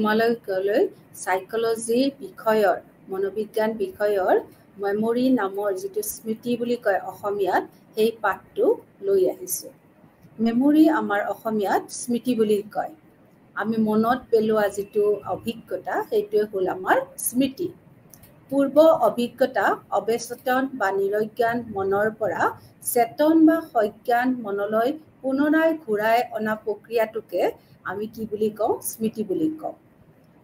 তোমালোকলৈ সাইকোলজি বিষয়ৰ মনোবিজ্ঞান বিষয়ৰ মেমৰি নামৰ যিটো স্মৃতি বুলি কয় অসমীয়াত সেই পাঠটো লৈ আহিছোঁ। মেমৰি আমাৰ অসমীয়াত স্মৃতি বুলি কয়। আমি মনত পেলোৱা যিটো অভিজ্ঞতা সেইটোৱে হ'ল আমাৰ স্মৃতি। পূৰ্ব অভিজ্ঞতা অৱচেতন বা নিৰজ্ঞান মনৰ পৰা চেতন বা সজ্ঞান মনলৈ পুনৰাই ঘূৰাই অনা প্ৰক্ৰিয়াটোকে আমি কি বুলি কওঁ? স্মৃতি বুলি কওঁ।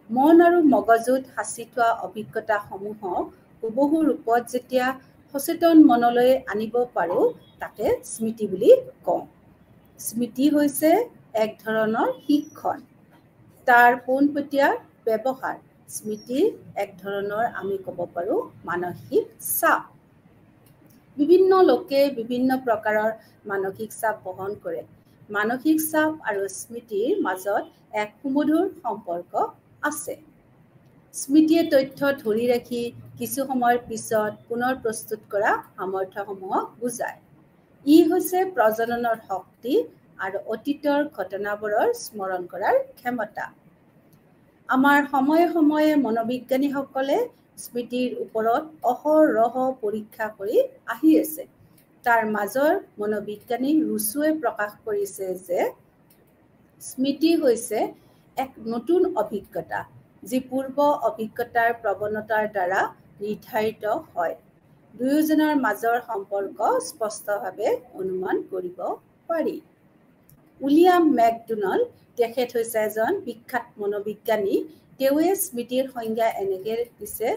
মন আৰু মগজুত সাঁচি থোৱা অভিজ্ঞতাসমূহক হুবহু ৰূপত যেতিয়া সচেতন মনলৈ আনিব পাৰোঁ তাকে স্মৃতি বুলি কওঁ। স্মৃতি হৈছে এক ধৰণৰ শিক্ষণ। তাৰ পোনপটীয়া ব্যৱহাৰ স্মৃতি এক ধৰণৰ আমি ক'ব পাৰোঁ মানসিক চাপ। বিভিন্ন লোকে বিভিন্ন প্ৰকাৰৰ মানসিক চাপ বহন কৰে। মানসিক চাপ আৰু স্মৃতিৰ মাজত এক সুমধুৰ সম্পৰ্ক আছে। স্মৃতিয়ে তথ্য ধৰি ৰাখি কিছু সময়ৰ পিছত পুনৰ প্ৰস্তুত কৰা সামৰ্থ্যসমূহক বুজায়। ই হৈছে প্ৰজননৰ শক্তি আৰু অতীতৰ ঘটনাবোৰৰ স্মৰণ কৰাৰ ক্ষমতা। আমাৰ সময়ে সময়ে মনোবিজ্ঞানীসকলে স্মৃতিৰ ওপৰত অহৰহ পৰীক্ষা কৰি আহি আছে। তাৰ মাজৰ মনোবিজ্ঞানী ৰুছোৱে প্ৰকাশ কৰিছে যে স্মৃতি হৈছে এক নতুন অভিজ্ঞতা যি পূৰ্ব অভিজ্ঞতাৰ প্ৰৱণতাৰ দ্বাৰা নিৰ্ধাৰিত হয়। দুয়োজনৰ মাজৰ সম্পৰ্ক স্পষ্টভাৱে অনুমান কৰিব পাৰি। উইলিয়াম মেকডোনাল্ড তেখেত হৈছে এজন বিখ্যাত মনোবিজ্ঞানী। তেওঁৱে স্মৃতিৰ সংজ্ঞা এনেকৈ দিছে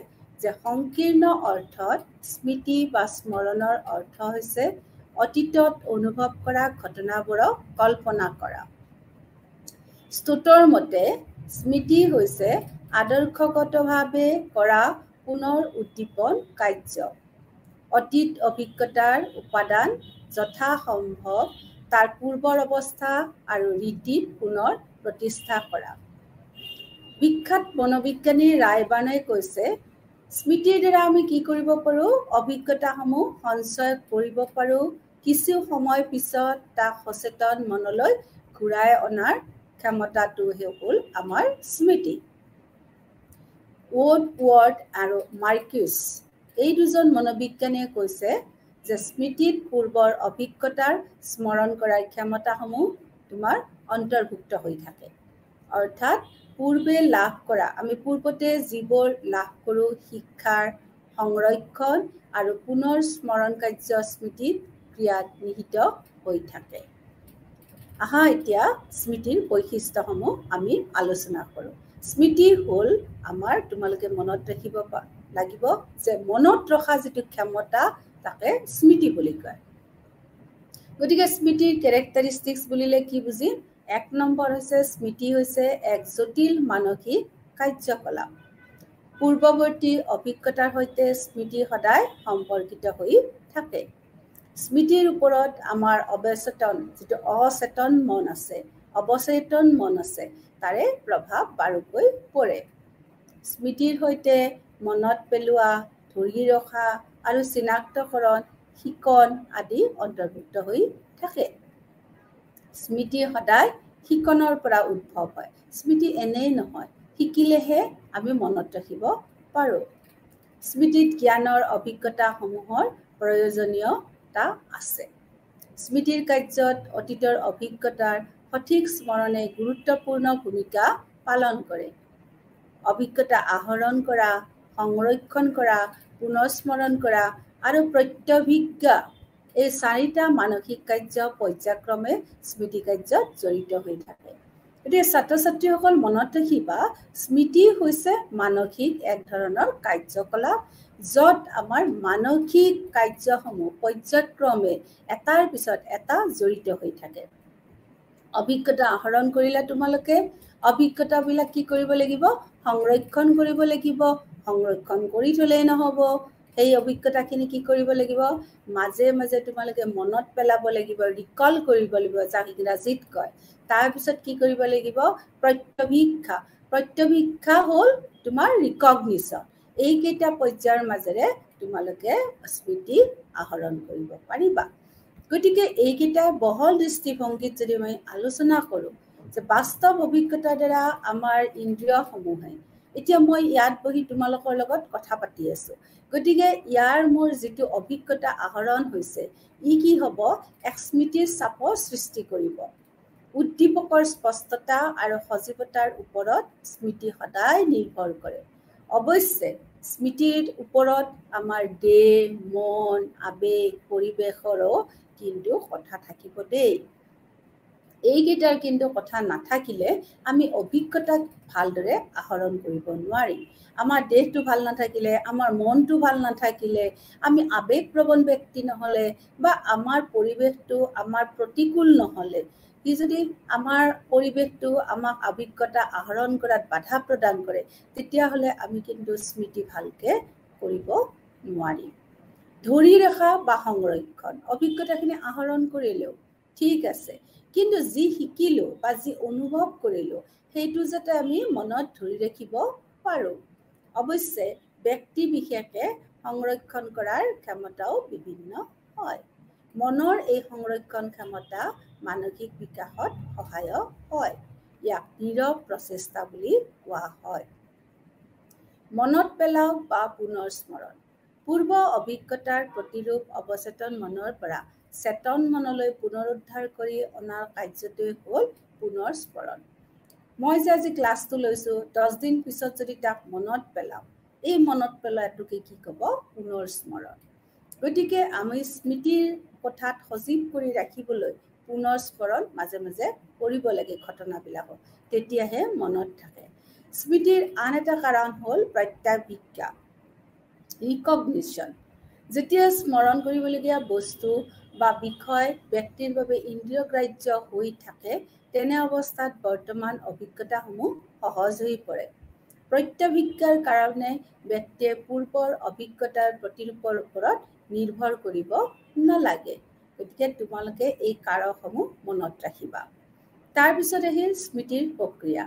যে সংকীৰ্ণ অৰ্থত স্মৃতি বা স্মৰণৰ অৰ্থ হৈছে অতীতত অনুভৱ কৰা ঘটনাবোৰক কল্পনা কৰা। ষ্টুটৰ মতে স্মৃতি হৈছে আদৰ্শগতভাৱে কৰা পুনৰ উদ্দীপন কাৰ্য। অতীত অভিজ্ঞতাৰ উপাদান যথাসম্ভৱ তাৰ পূৰ্বৰ অৱস্থা আৰু ৰীতিত পুনৰ প্ৰতিষ্ঠা কৰা। বিখ্যাত মনোবিজ্ঞানী ৰায়বানে কৈছে স্মৃতিৰ দ্বাৰা আমি কি কৰিব পাৰোঁ? অভিজ্ঞতাসমূহ সঞ্চয় কৰিব পাৰোঁ। কিছু সময় পিছত তাক সচেতন মনলৈ ঘূৰাই অনাৰ ক্ষমতাটোহে হ'ল আমাৰ স্মৃতি। ৱৰ্ড আৰু মাৰ্কিউছ এই দুজন মনোবিজ্ঞানীয়ে কৈছে যে স্মৃতিত পূৰ্বৰ অভিজ্ঞতাৰ স্মৰণ কৰাৰ ক্ষমতাসমূহ তোমাৰ অন্তৰ্ভুক্ত হৈ থাকে। অৰ্থাৎ পূৰ্বে লাভ কৰা আমি পূৰ্বতে যিবোৰ লাভ কৰোঁ শিক্ষাৰ সংৰক্ষণ আৰু পুনৰ স্মৰণ কাৰ্য স্মৃতিত ক্ৰিয়াত নিহিত হৈ থাকে। আহা এতিয়া স্মৃতিৰ বৈশিষ্ট্যসমূহ আমি আলোচনা কৰোঁ। স্মৃতি হ'ল আমাৰ তোমালোকে মনত ৰাখিব লাগিব যে মনত ৰখা যিটো ক্ষমতা তাকে স্মৃতি বুলি কয়। গতিকে স্মৃতিৰ কেৰেক্টাৰিষ্টিক্স বুলিলে কি বুজিম? 1 নম্বৰ হৈছে স্মৃতি হৈছে এক জটিল মানসিক কাৰ্যকলাপ। পূৰ্বৱৰ্তী অভিজ্ঞতাৰ সৈতে স্মৃতি সদায় সম্পৰ্কিত হৈ থাকে। স্মৃতিৰ ওপৰত আমাৰ যিটো অচেতন মন আছে অৱচেতন মন আছে তাৰে প্ৰভাৱ বাৰুকৈ পৰে। স্মৃতিৰ সৈতে মনত পেলোৱা ধৰি ৰখা আৰু চিনাক্তকৰণ শিকন আদি অন্তৰ্ভুক্ত হৈ থাকে। স্মৃতি সদায় শিকনৰ পৰা উদ্ভৱ হয়। স্মৃতি এনেই নহয়, শিকিলেহে আমি মনত ৰাখিব পাৰোঁ। স্মৃতিত জ্ঞানৰ অভিজ্ঞতাসমূহৰ প্ৰয়োজনীয়তা আছে। স্মৃতিৰ কাৰ্যত অতীতৰ অভিজ্ঞতাৰ সঠিক স্মৰণে গুৰুত্বপূৰ্ণ ভূমিকা পালন কৰে। অভিজ্ঞতা আহৰণ কৰা, সংৰক্ষণ কৰা, পুনঃস্মৰণ কৰা আৰু প্ৰত্যভিজ্ঞা এই 4টা মানসিক কাৰ্য পৰ্যায়ক্ৰমে স্মৃতি কাৰ্যত জড়িত হৈ থাকে। গতিকে ছাত্ৰ-ছাত্ৰীসকল মনত ৰাখিবা স্মৃতি হৈছে মানসিক এক ধৰণৰ কাৰ্যকলাপ য'ত আমাৰ মানসিক কাৰ্যসমূহ পৰ্যায়ক্ৰমে এটাৰ পিছত এটা জড়িত হৈ থাকে। অভিজ্ঞতা আহৰণ কৰিলে তোমালোকে অভিজ্ঞতাবিলাক কি কৰিব লাগিব? সংৰক্ষণ কৰিব লাগিব। সংৰক্ষণ কৰি থলেই নহ'ব। সেই অভিজ্ঞতাখিনি কি কৰিব লাগিব? মাজে মাজে তোমালোকে মনত পেলাব লাগিব, ৰিকল কৰিব লাগিব, যাক ইংৰাজীত কয়। তাৰপিছত কি কৰিব লাগিব? প্ৰত্যভিক্ষা। প্ৰত্যভিক্ষা হ'ল তোমাৰ ৰিকগনিশ্যন। এইকেইটা পৰ্যায়ৰ মাজেৰে তোমালোকে স্মৃতি আহৰণ কৰিব পাৰিবা। গতিকে এইকেইটা বহল দৃষ্টিভংগীত যদি মই আলোচনা কৰোঁ যে বাস্তৱ অভিজ্ঞতাৰ দ্বাৰা আমাৰ ইন্দ্ৰিয়সমূহে এতিয়া মই ইয়াত বহি তোমালোকৰ লগত কথা পাতি আছো গতিকে ইয়াৰ মোৰ যিটো অভিজ্ঞতা আহৰণ হৈছে ই কি হ'ব এক স্মৃতিৰ চাপৰ সৃষ্টি কৰিব উদ্দীপকৰ স্পষ্টতা আৰু সজীৱতাৰ ওপৰত স্মৃতি সদায় নিৰ্ভৰ কৰে অৱশ্যে স্মৃতিৰ ওপৰত আমাৰ দেহ মন আবেগ পৰিৱেশৰো কিন্তু কথা থাকিব দেই এইকেইটাৰ কিন্তু কথা নাথাকিলে আমি অভিজ্ঞতাক ভালদৰে আহৰণ কৰিব নোৱাৰিম আমাৰ দেহটো ভাল নাথাকিলে আমাৰ মনটো ভাল নাথাকিলে আমি আবেগপ্ৰৱণ ব্যক্তি নহ'লে বা আমাৰ পৰিৱেশটো আমাৰ প্ৰতিকূল নহ'লে কি যদি আমাৰ পৰিৱেশটো আমাক অভিজ্ঞতা আহৰণ কৰাত বাধা প্ৰদান কৰে তেতিয়াহ'লে আমি কিন্তু স্মৃতি ভালকে কৰিব নোৱাৰিম ধৰি ৰখা বা সংৰক্ষণ অভিজ্ঞতাখিনি আহৰণ কৰিলেও ঠিক আছে কিন্তু যি শিকিলো বা যি অনুভৱ কৰিলো সেইটো যাতে আমি মনত ধৰি ৰাখিব পাৰো অৱশ্যে ব্যক্তি বিশেষে সংৰক্ষণ কৰাৰ ক্ষমতাও বিভিন্ন হয় মনৰ এই সংৰক্ষণ ক্ষমতা মানসিক বিকাশত সহায়ক হয় ইয়াক নীৰৱ প্ৰচেষ্টা বুলি কোৱা হয় মনত পেলাওক বা পুনৰ স্মৰণ পূৰ্ব অভিজ্ঞতাৰ প্ৰতিৰূপ অৱচেতন মনৰ পৰা চেতন মনলৈ পুনৰুদ্ধাৰ কৰি অনাৰ কাৰ্যটোৱে হ'ল পুনৰ স্মৰণ মই যে আজি ক্লাছটো লৈছো 10 দিন পিছত যদি তাক মনত পেলাও এই মনত পেলোৱাটোকে কি ক'ব পুনৰ স্মৰণ গতিকে আমি স্মৃতিৰ কথাত সজীৱ কৰি ৰাখিবলৈ পুনৰ স্মৰণ মাজে মাজে কৰিব লাগে ঘটনাবিলাকক তেতিয়াহে মনত থাকে স্মৃতিৰ আন এটা কাৰণ হ'ল প্ৰত্যাভিজ্ঞা ৰিকগনিশ্যন যেতিয়া স্মৰণ কৰিবলগীয়া বস্তু বা বিষয় ব্যক্তিৰ বাবে ইন্দ্ৰিয়গ্ৰাহ্য হৈ থাকে তেনে অৱস্থাত বৰ্তমান অভিজ্ঞতাসমূহ সহজ হৈ পৰে প্ৰত্যাভিজ্ঞাৰ কাৰণে ব্যক্তিয়ে পূৰ্বৰ অভিজ্ঞতাৰ প্ৰতিৰূপৰ ওপৰত নিৰ্ভৰ কৰিব নালাগে গতিকে তোমালোকে এই কাৰকসমূহ মনত ৰাখিবা তাৰপিছত আহিল স্মৃতিৰ প্ৰক্ৰিয়া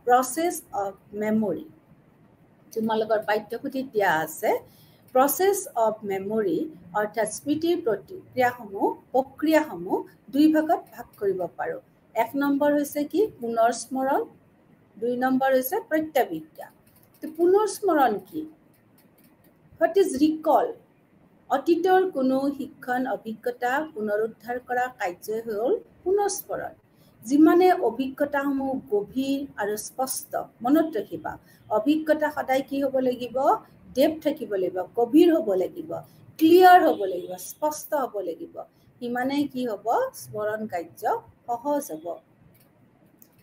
প্ৰচেছ অফ মেমৰি তোমালোকৰ পাঠ্যপুথিত দিয়া আছে প্ৰচেছ অফ মেমৰি অৰ্থাৎ স্মৃতিৰ প্ৰক্ৰিয়াসমূহ দুই ভাগত ভাগ কৰিব পাৰো এক নম্বৰ হৈছে কি পুনৰ স্মৰণ 2 নম্বৰ হৈছে প্ৰত্যাভিজ্ঞা পুনৰ স্মৰণ কি হোৱাট ইজ ৰিকল অতীতৰ কোনো শিক্ষণ অভিজ্ঞতা পুনৰুদ্ধাৰ কৰা কাৰ্যই হ'ল পুনৰ স্মৰণ যিমানে অভিজ্ঞতাসমূহ গভীৰ আৰু স্পষ্ট মনত ৰাখিবা অভিজ্ঞতা সদায় কি হ'ব লাগিব ডেপ থাকিব লাগিব গভীৰ হ'ব লাগিব ক্লিয়াৰ হ'ব লাগিব স্পষ্ট হ'ব লাগিব ইমানে কি হ'ব স্মৰণ কাৰ্য সহজ হ'ব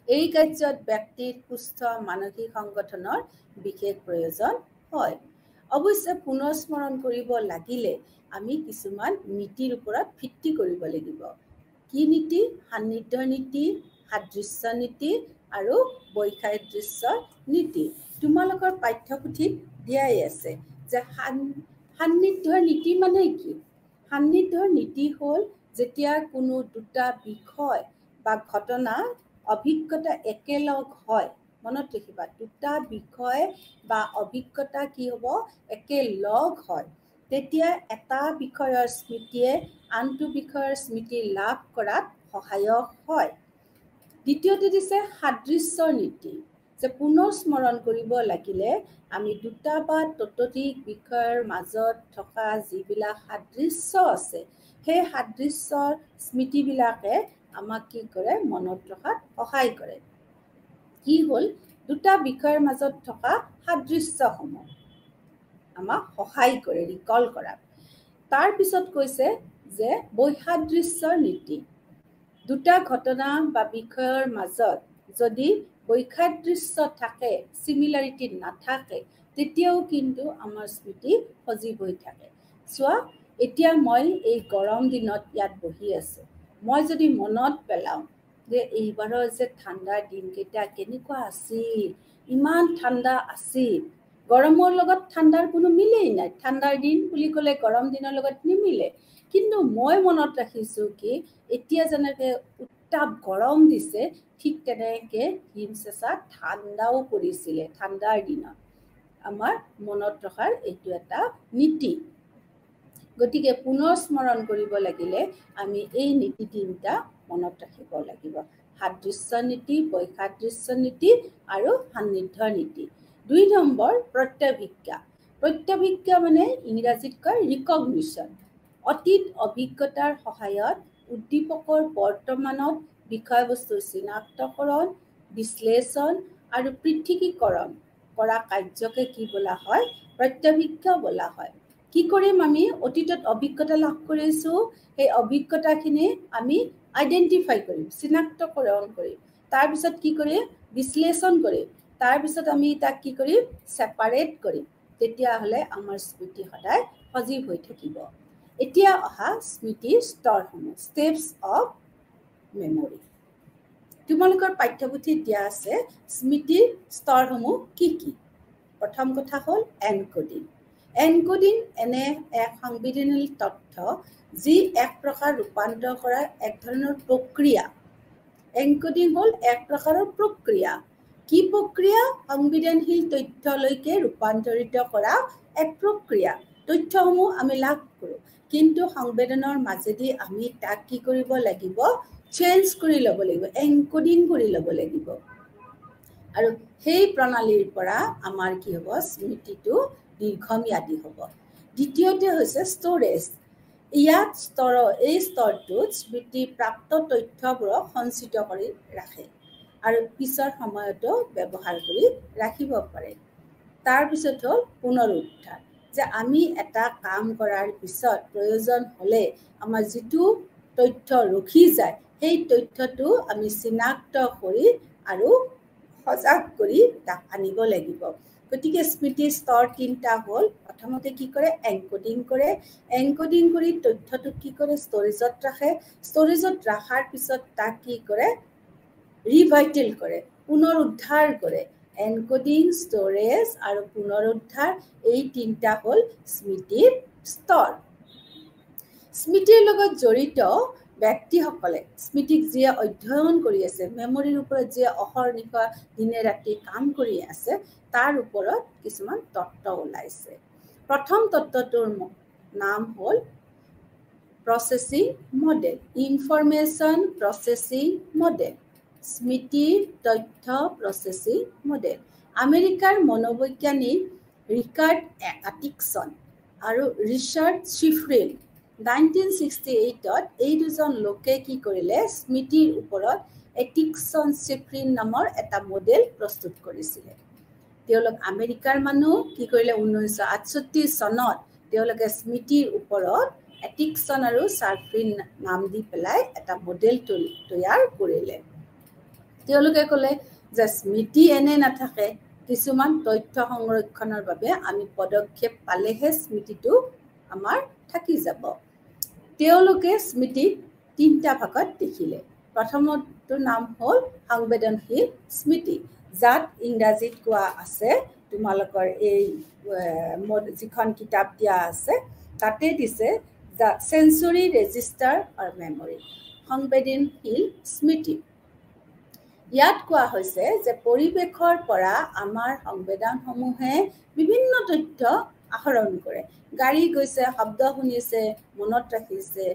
এই কাৰ্যত ব্যক্তিৰ সুস্থ মানসিক সংগঠনৰ বিশেষ প্ৰয়োজন হয় অৱশ্যে পুনৰ স্মৰণ কৰিব লাগিলে আমি কিছুমান নীতিৰ ওপৰত ভিত্তি কৰিব লাগিব কি নীতি সান্নিধ্য নীতি সাদৃশ্য নীতি আৰু বৈসাদৃশ্য নীতি তোমালোকৰ পাঠ্যপুথিত দিয়াই আছে যে সান্নিধ্যৰ নীতি মানে কি সান্নিধ্যৰ নীতি হ'ল যেতিয়া কোনো দুটা বিষয় বা ঘটনা অভিজ্ঞতা একেলগ হয় মনত ৰাখিবা দুটা বিষয় বা অভিজ্ঞতা কি হ'ব একেলগ হয় তেতিয়া এটা বিষয়ৰ স্মৃতিয়ে আনটো বিষয়ৰ স্মৃতি লাভ কৰাত সহায়ক হয় দ্বিতীয়তে দিছে সাদৃশ্যৰ নীতি যে পুনৰ স্মৰণ কৰিব লাগিলে আমি দুটা বা ততোধিক বিষয়ৰ মাজত থকা যিবিলাক সাদৃশ্য আছে সেই সাদৃশ্যৰ স্মৃতিবিলাকে আমাক কি কৰে মনত ৰখাত সহায় কৰে কি হ'ল দুটা বিষয়ৰ মাজত থকা সাদৃশ্যসমূহ আমাক সহায় কৰে ৰিকল কৰাত তাৰপিছত কৈছে যে বৈসাদৃশ্যৰ নীতি দুটা ঘটনা বা বিষয়ৰ মাজত যদি বৈসাদৃশ্য থাকে সিমিলাৰিটি নাথাকে তেতিয়াও কিন্তু আমাৰ স্মৃতি সজীৱ হৈ থাকে চোৱা এতিয়া মই এই গৰম দিনত ইয়াত বহি আছো মই যদি মনত পেলাওঁ যে এইবাৰৰ যে ঠাণ্ডাৰ দিনকেইটা কেনেকুৱা আছিল ইমান ঠাণ্ডা আছিল গৰমৰ লগত ঠাণ্ডাৰ কোনো মিলেই নাই ঠাণ্ডাৰ দিন বুলি ক'লে গৰম দিনৰ লগত নিমিলে কিন্তু মই মনত ৰাখিছো কি এতিয়া যেনেকৈ উত্তাপ গৰম দিছে ঠিক তেনেকৈ হিমচেঁচা ঠাণ্ডাও পৰিছিলে ঠাণ্ডাৰ দিনত আমাৰ মনত ৰখাৰ এইটো এটা নীতি গতিকে পুনৰ স্মৰণ কৰিব লাগিলে আমি এই নীতি তিনিটা মনত ৰাখিব লাগিব সাদৃশ্য নীতি, বৈসাদৃশ্য নীতি আৰু সান্নিধ্য নীতি। 2 নম্বৰ প্ৰত্যভিজ্ঞা। প্ৰত্যভিজ্ঞা মানে ইংৰাজীত কয় ৰিকগনিশ্যন। অতীত অভিজ্ঞতাৰ সহায়ত উদ্দীপকৰ বৰ্তমানত বিষয়বস্তুৰ চিনাক্তকৰণ, বিশ্লেষণ আৰু পৃথকীকৰণ কৰা কাৰ্যকে কি বোলা হয়? প্ৰত্যভিজ্ঞা বোলা হয়। কি কৰিম আমি? অতীতত অভিজ্ঞতা লাভ কৰিছোঁ, সেই অভিজ্ঞতাখিনি আমি আইডেণ্টিফাই কৰিম, চিনাক্তকৰণ কৰিম। তাৰপিছত কি কৰিম? বিশ্লেষণ কৰিম। তাৰপিছত আমি তাক কি কৰিম? ছেপাৰেট কৰিম। তেতিয়াহ'লে আমাৰ স্মৃতি সদায় সজীৱ হৈ থাকিব। এতিয়া অহা স্মৃতিৰ স্তৰসমূহ, ষ্টেপছ অফ মেমৰি। তোমালোকৰ পাঠ্যপুথিত দিয়া আছে স্মৃতিৰ স্তৰসমূহ কি কি? প্ৰথম কথা হ'ল এনকোডিং। এনকোডিং এনে এক সংবেদনশীল তথ্য যি এক প্ৰকাৰ ৰূপান্তৰ কৰাৰ এক ধৰণৰ প্ৰক্ৰিয়া। এনকোডিং হ'ল এক প্ৰকাৰৰ প্ৰক্ৰিয়া। কি প্ৰক্ৰিয়া? সংবেদনশীল তথ্যলৈকে ৰূপান্তৰিত কৰা এক প্ৰক্ৰিয়া। তথ্যসমূহ আমি লাভ কৰোঁ, কিন্তু সংবেদনৰ মাজেদি আমি তাক কি কৰিব লাগিব? চেঞ্জ কৰি ল'ব লাগিব, এনকোডিং কৰি ল'ব লাগিব। আৰু সেই প্ৰণালীৰ পৰা আমাৰ কি হ'ব? স্মৃতিটো দীৰ্ঘম্যাদী হ'ব। দ্বিতীয়তে হৈছে ষ্ট'ৰেজ। এই স্তৰটোত স্মৃতিপ্ৰাপ্ত তথ্যবোৰক সঞ্চিত কৰি ৰাখে আৰু পিছৰ সময়তো ব্যৱহাৰ কৰি ৰাখিব পাৰে। তাৰপিছত হ'ল পুনৰুদ্ধাৰ, যে আমি এটা কাম কৰাৰ পিছত প্ৰয়োজন হ'লে আমাৰ যিটো তথ্য ৰখি যায়, সেই তথ্যটো আমি চিনাক্ত কৰি আৰু সজাগ কৰি তাক আনিব লাগিব। গতিকে স্মৃতিৰ স্তৰ 3টা হ'ল। প্ৰথমতে কি কৰে? এনকোডিং কৰে। এনকোডিং কৰি তথ্যটো কি কৰে? ষ্ট'ৰেজত ৰাখে। ষ্ট'ৰেজত ৰখাৰ পিছত তাক কি কৰে? ৰিভাইটেল কৰে, পুনৰুদ্ধাৰ কৰে। এনকোডিং, ষ্ট'ৰেজ আৰু পুনৰুদ্ধাৰ, এই 3টা হ'ল স্মৃতিৰ স্তৰ। স্মৃতিৰ লগত জড়িত ব্যক্তিসকলে, স্মৃতিক যিয়ে অধ্যয়ন কৰি আছে, মেমৰিৰ ওপৰত যিয়ে অহৰ্নিশা দিনে ৰাতি কাম কৰি আছে, তাৰ ওপৰত কিছুমান তত্ত্ব ওলাইছে। প্ৰথম তত্ত্বটোৰ নাম হ'ল processing model, information processing model, স্মৃতিৰ তথ্য প্ৰচেছিং মডেল। আমেৰিকাৰ মনোবৈজ্ঞানিক ৰিকাৰ্ড আটিকছন আৰু ৰিচাৰ্ড শ্বিফ্ৰিন 1968ত এই দুজন লোকে কি কৰিলে? স্মৃতিৰ ওপৰত এটিকছন শ্বিফ্ৰিন নামৰ এটা মডেল প্ৰস্তুত কৰিছিলে। তেওঁলোক আমেৰিকাৰ মানুহ। কি কৰিলে? 1968 চনত তেওঁলোকে স্মৃতিৰ ওপৰত এটিকছন আৰু শ্বিফ্ৰিন নাম দি পেলাই এটা মডেল তৈয়াৰ কৰিলে। তেওঁলোকে ক'লে যে স্মৃতি এনে নাথাকে, কিছুমান তথ্য সংৰক্ষণৰ বাবে আমি পদক্ষেপ পালেহে স্মৃতিটো আমাৰ থাকি যাব। তেওঁলোকে স্মৃতিক 3টা ভাগত দেখিলে। প্ৰথমটোৰ নাম হ'ল সংবেদনশীল স্মৃতি, যাক ইংৰাজীত কোৱা আছে, তোমালোকৰ এই যিখন কিতাপ দিয়া আছে তাতে দিছে দ্য চেঞ্চৰী ৰেজিষ্টাৰ অৰ মেমৰি, সংবেদনশীল স্মৃতি। ইয়াত কোৱা হৈছে যে পৰিৱেশৰ পৰা আমাৰ সংবেদনসমূহে বিভিন্ন তথ্য আহৰণ কৰে। গাড়ী গৈছে, শব্দ শুনিছে, মনত ৰাখিছে।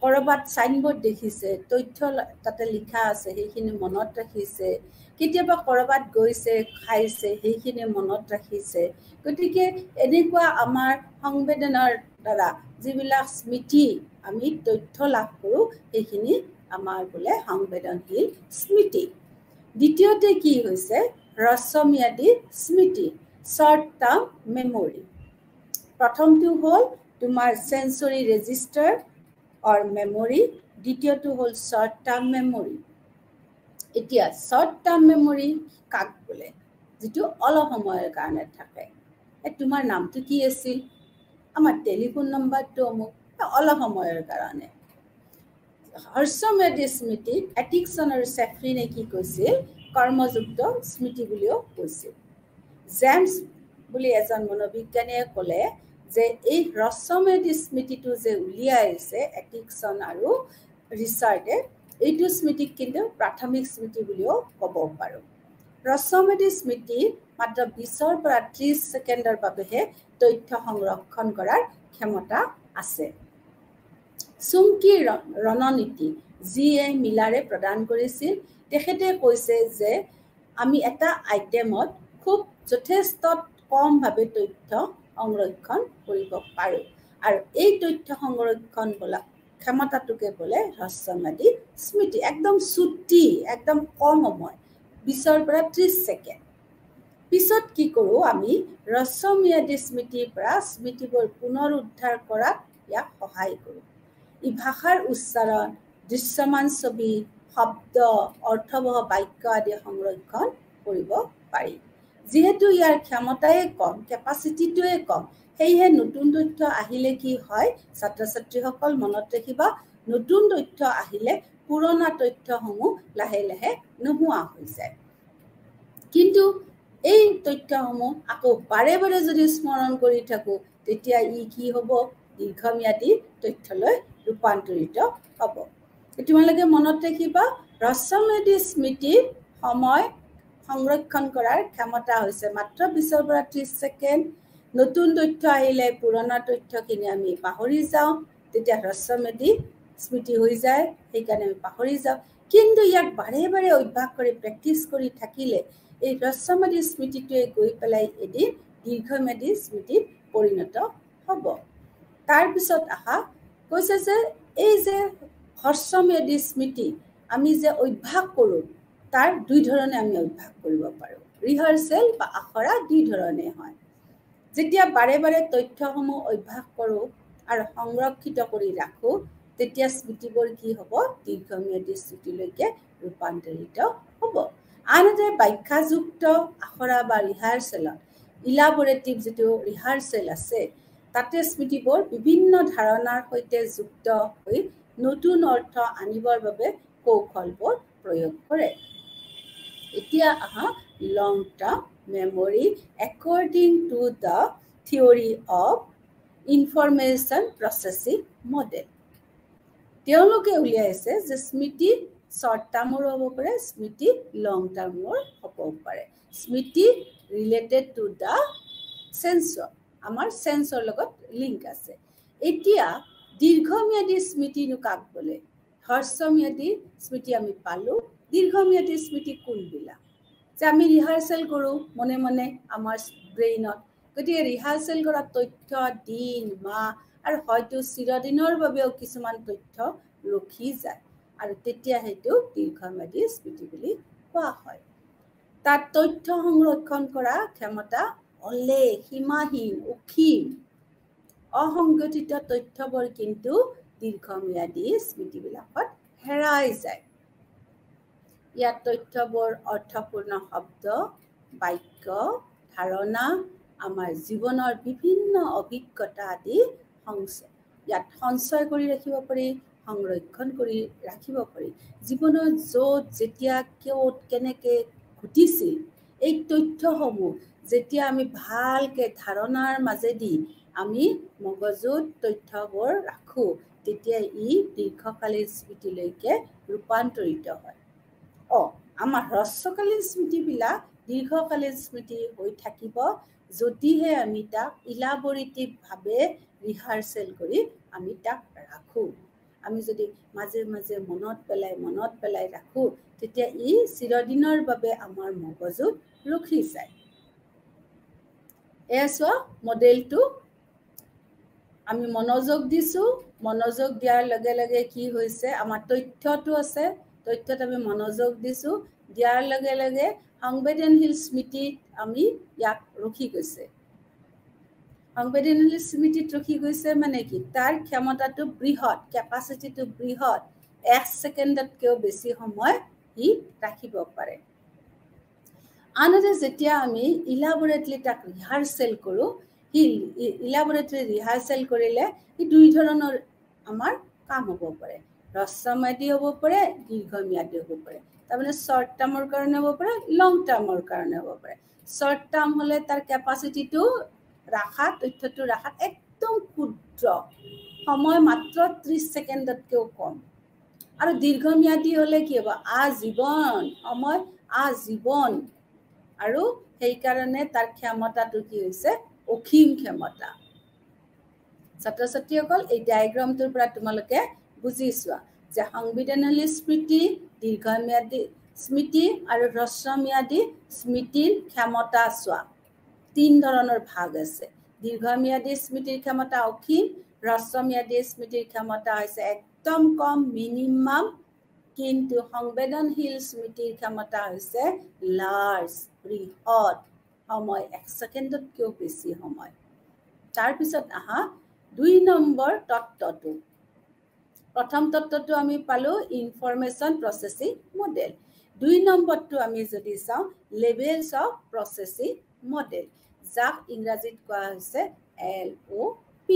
ক'ৰবাত চাইনবোৰ্ড দেখিছে, তথ্য তাতে লিখা আছে, সেইখিনি মনত ৰাখিছে। কেতিয়াবা ক'ৰবাত গৈছে, খাইছে, সেইখিনি মনত ৰাখিছে। গতিকে এনেকুৱা আমাৰ সংবেদনৰ দ্বাৰা যিবিলাক স্মৃতি আমি তথ্য লাভ কৰোঁ, সেইখিনি আমাৰ বোলে সংবেদনশীল স্মৃতি। দ্বিতীয়তে কি হৈছে? হ্ৰস্বম্যাদী স্মৃতি, শ্বৰ্ট টাৰ্ম মেমৰি। প্ৰথমটো হ'ল তোমাৰ চেঞ্চৰী ৰেজিষ্টাৰ অৰ মেমৰি, দ্বিতীয়টো হ'ল শ্বৰ্ট টাৰ্ম মেমৰি। এতিয়া শ্বৰ্ট টাৰ্ম মেমৰি কাক বোলে? যিটো অলপ সময়ৰ কাৰণে থাকে। তোমাৰ নামটো কি আছিল? আমাৰ টেলিফোন নম্বৰটো অমুক, অলপ সময়ৰ কাৰণে। হ্ৰস্বম্যাদী স্মৃতিক এটিকছন আৰু শ্বিফ্ৰিনে কি কৈছিল? কৰ্মযুক্ত স্মৃতি বুলিও কৈছিল। জেমছ বুলি এজন মনোবিজ্ঞানীয়ে ক'লে যে এই হ্ৰস্বম্যাদী স্মৃতিটো যে উলিয়াইছে এটিকছন আৰু ৰিচাৰ্ডে, এইটো স্মৃতিক কিন্তু প্ৰাথমিক স্মৃতি বুলিও ক'ব পাৰোঁ। হ্ৰস্বম্যাদী স্মৃতি মাত্ৰ 20ৰ পৰা 30 ছেকেণ্ডৰ বাবেহে তথ্য সংৰক্ষণ কৰাৰ ক্ষমতা আছে। চুমকি ৰণনীতি G.A. মিলাৰে প্ৰদান কৰিছিল। তেখেতে কৈছে যে আমি এটা আইটেমত খুব যথেষ্ট কমভাৱে তথ্য সংৰক্ষণ কৰিব পাৰোঁ আৰু এই তথ্য সংৰক্ষণ বোলা ক্ষমতাটোকে বোলে হ্ৰস্বম্যাদী স্মৃতি। একদম চুটি, একদম কম সময়, 20 পৰা 30 ছেকেণ্ড। পিছত কি কৰোঁ, আমি হ্ৰস্বম্যাদী স্মৃতিৰ পৰা স্মৃতিবোৰ পুনৰুদ্ধাৰ কৰাত ইয়াক সহায় কৰোঁ। ই ভাষাৰ উচ্চাৰণ, দৃশ্যমান ছবি, শব্দ, অৰ্থবহ বাক্য আদি সংৰক্ষণ কৰিব পাৰি। যিহেতু ইয়াৰ ক্ষমতাই কম, কেপাচিটিটোৱে কম, সেয়েহে নতুন তথ্য আহিলে কি হয়, ছাত্ৰ ছাত্ৰীসকল মনত ৰাখিবা, নতুন তথ্য আহিলে পুৰণা তথ্যসমূহ লাহে লাহে নোহোৱা হৈ যায়। কিন্তু এই তথ্যসমূহ আকৌ বাৰে বাৰে যদি স্মৰণ কৰি থাকোঁ, তেতিয়া ই কি হ'ব, দীৰ্ঘম্যাদী তথ্যলৈ ৰূপান্তৰিত হ'ব। তোমালোকে মনত ৰাখিবা, হ্ৰস্বম্যাদী স্মৃতিৰ সময় সংৰক্ষণ কৰাৰ ক্ষমতা হৈছে মাত্ৰ 20 পৰা 30 ছেকেণ্ড। নতুন তথ্য আহিলে পুৰণা তথ্যখিনি আমি পাহৰি যাওঁ, তেতিয়া হ্ৰস্বম্যাদী স্মৃতি হৈ যায়, সেইকাৰণে আমি পাহৰি যাওঁ। কিন্তু ইয়াক বাৰে বাৰে অভ্যাস কৰি প্ৰেক্টিচ কৰি থাকিলে এই হ্ৰস্বম্যাদী স্মৃতিটোৱে গৈ পেলাই এদিন দীৰ্ঘম্যাদী স্মৃতিত পৰিণত হ'ব। তাৰপিছত কৈছে যে এই যে হ্ৰস্বম্যাদী স্মৃতি আমি যে অভ্যাস কৰোঁ, তাৰ 2 ধৰণে আমি অভ্যাস কৰিব পাৰোঁ। ৰিহাৰ্চেল বা আখৰা 2 ধৰণে হয়। যেতিয়া বাৰে বাৰে তথ্যসমূহ অভ্যাস কৰোঁ আৰু সংৰক্ষিত কৰি ৰাখোঁ, তেতিয়া স্মৃতিবোৰ কি হ'ব, দীৰ্ঘম্যাদী স্মৃতিলৈকে ৰূপান্তৰিত হ'ব। আনহাতে ব্যাখ্যাযুক্ত আখৰা বা ৰিহাৰ্চেলত, ইলাবৰেটিভ যিটো ৰিহাৰ্চেল আছে, তাতে স্মৃতিবোৰ বিভিন্ন ধাৰণাৰ সৈতে যুক্ত হৈ নতুন অৰ্থ আনিবৰ বাবে কৌশলবোৰ প্ৰয়োগ কৰে। এতিয়া long term memory according to the theory of information processing model. তেওঁলোকে উলিয়াইছে যে স্মৃতি শ্বৰ্ট টাৰ্মৰ হ'ব পাৰে, স্মৃতি লং টাৰ্মৰ হ'ব পাৰে। স্মৃতি ৰিলেটেড টু দ্য চেঞ্চৰ, আমাৰ চেঞ্চৰ লগত লিংক আছে। এতিয়া দীৰ্ঘম্যাদী স্মৃতিনো কাক বোলে? হ্ৰস্বম্যাদী স্মৃতি আমি পালোঁ। দীৰ্ঘম্যাদী স্মৃতি কোনবিলাক? যে আমি ৰিহাৰ্চেল কৰোঁ মনে মনে আমাৰ ব্ৰেইনত, গতিকে ৰিহাৰ্চেল কৰা তথ্য দিন, মাহ আৰু হয়তো চিৰদিনৰ বাবেও কিছুমান তথ্য ৰখি যায় আৰু তেতিয়া সেইটো দীৰ্ঘম্যাদী স্মৃতি বুলি কোৱা হয়। তাত তথ্য সংৰক্ষণ কৰা ক্ষমতা অলেখ, সীমাহীন, অসীম। অসংগঠিত তথ্যবোৰ কিন্তু দীৰ্ঘম্যাদী স্মৃতিবিলাকত হেৰাই যায়। ইয়াত তথ্যবোৰ অৰ্থপূৰ্ণ শব্দ, বাক্য, ধাৰণা, আমাৰ জীৱনৰ বিভিন্ন অভিজ্ঞতা আদি ইয়াত সঞ্চয় কৰি ৰাখিব পাৰি, সংৰক্ষণ কৰি ৰাখিব পাৰি। জীৱনত য'ত যেতিয়া ক'ত কেনেকৈ ঘটিছিল, এই তথ্যসমূহ যেতিয়া আমি ভালকৈ ধাৰণাৰ মাজেদি আমি মগজুত তথ্যবোৰ ৰাখোঁ, তেতিয়া ই দীৰ্ঘকালীন স্মৃতিলৈকে ৰূপান্তৰিত হয়। আমাৰ হ্ৰস্বকালীন স্মৃতিবিলাক দীৰ্ঘকালীন স্মৃতি হৈ থাকিব যদিহে আমি তাক ইলাবৰেটিভভাৱে ৰিহাৰ্চেল কৰি আমি তাক ৰাখোঁ। আমি যদি মাজে মাজে মনত পেলাই ৰাখোঁ, তেতিয়া ই চিৰদিনৰ বাবে আমাৰ মগজুত ৰখি যায়। এয়া চোৱা মডেলটো, আমি মনোযোগ দিছোঁ, মনোযোগ দিয়াৰ লগে লগে কি হৈছে, আমাৰ তথ্যটো আছে, তথ্যত আমি মনোযোগ দিছোঁ, দিয়াৰ লগে লগে সংবেদনশীল স্মৃতিত আমি ইয়াক ৰখি গৈছে। সংবেদনশীল স্মৃতিত ৰখি গৈছে মানে কি, তাৰ ক্ষমতাটো বৃহৎ, কেপাচিটিটো বৃহৎ, 1 ছেকেণ্ডতকৈও বেছি সময় ই ৰাখিব পাৰে। আনহাতে যেতিয়া আমি ইলাবৰেটলি তাক ৰিহাৰ্চেল কৰোঁ, ইলাবৰেটলি ৰিহাৰ্চেল কৰিলে ই 2 ধৰণৰ আমাৰ কাম হ'ব পাৰে। হ্ৰস্বম্যাদী হ'ব পাৰে, দীৰ্ঘম্যাদী হ'ব পাৰে। তাৰমানে শ্বৰ্ট টাৰ্মৰ কাৰণে হ'ব পাৰে, লং টাৰ্মৰ কাৰণে হ'ব পাৰে। শ্বৰ্ট টাৰ্ম হ'লে তাৰ কেপাচিটিটো তথ্যটো ৰাখাত একদম ক্ষুদ্ৰ, সময় মাত্ৰ 30 ছেকেণ্ডতকৈও কম। আৰু দীৰ্ঘম্যাদী হ'লে কি হ'ব, আজীৱন সময়, আজীৱন। আৰু সেইকাৰণে তাৰ ক্ষমতাটো কি হৈছে, অসীম ক্ষমতা। ছাত্ৰ ছাত্ৰীসকল, এই ডায়েগ্ৰামটোৰ পৰা তোমালোকে বুজি চোৱা, যে সংবিধানলী স্মৃতি, দীৰ্ঘম্যাদী স্মৃতি আৰু হ্ৰস্বম্যাদী স্মৃতিৰ ক্ষমতা চোৱা। 3 ধৰণৰ ভাগ আছে। দীৰ্ঘম্যাদী স্মৃতিৰ ক্ষমতা অসীম, হ্ৰস্বম্যাদী স্মৃতিৰ ক্ষমতা হৈছে একদম কম, মিনিমাম, কিন্তু সংবেদনশীল স্মৃতিৰ ক্ষমতা হৈছে লাৰ্জ, বৃহৎ সময়, 1 ছেকেণ্ডতকৈও বেছি সময়। তাৰপিছত আহা 2 নম্বৰ তত্ত্বটো। প্ৰথম তত্ত্বটো আমি পালো ইনফৰমেশ্যন প্ৰচেছিং মডেল। 2 নম্বৰটো আমি যদি চাওঁ লেভেলছ অফ প্ৰচেছিং মডেল, যাক ইংৰাজীত কোৱা হৈছে LOP।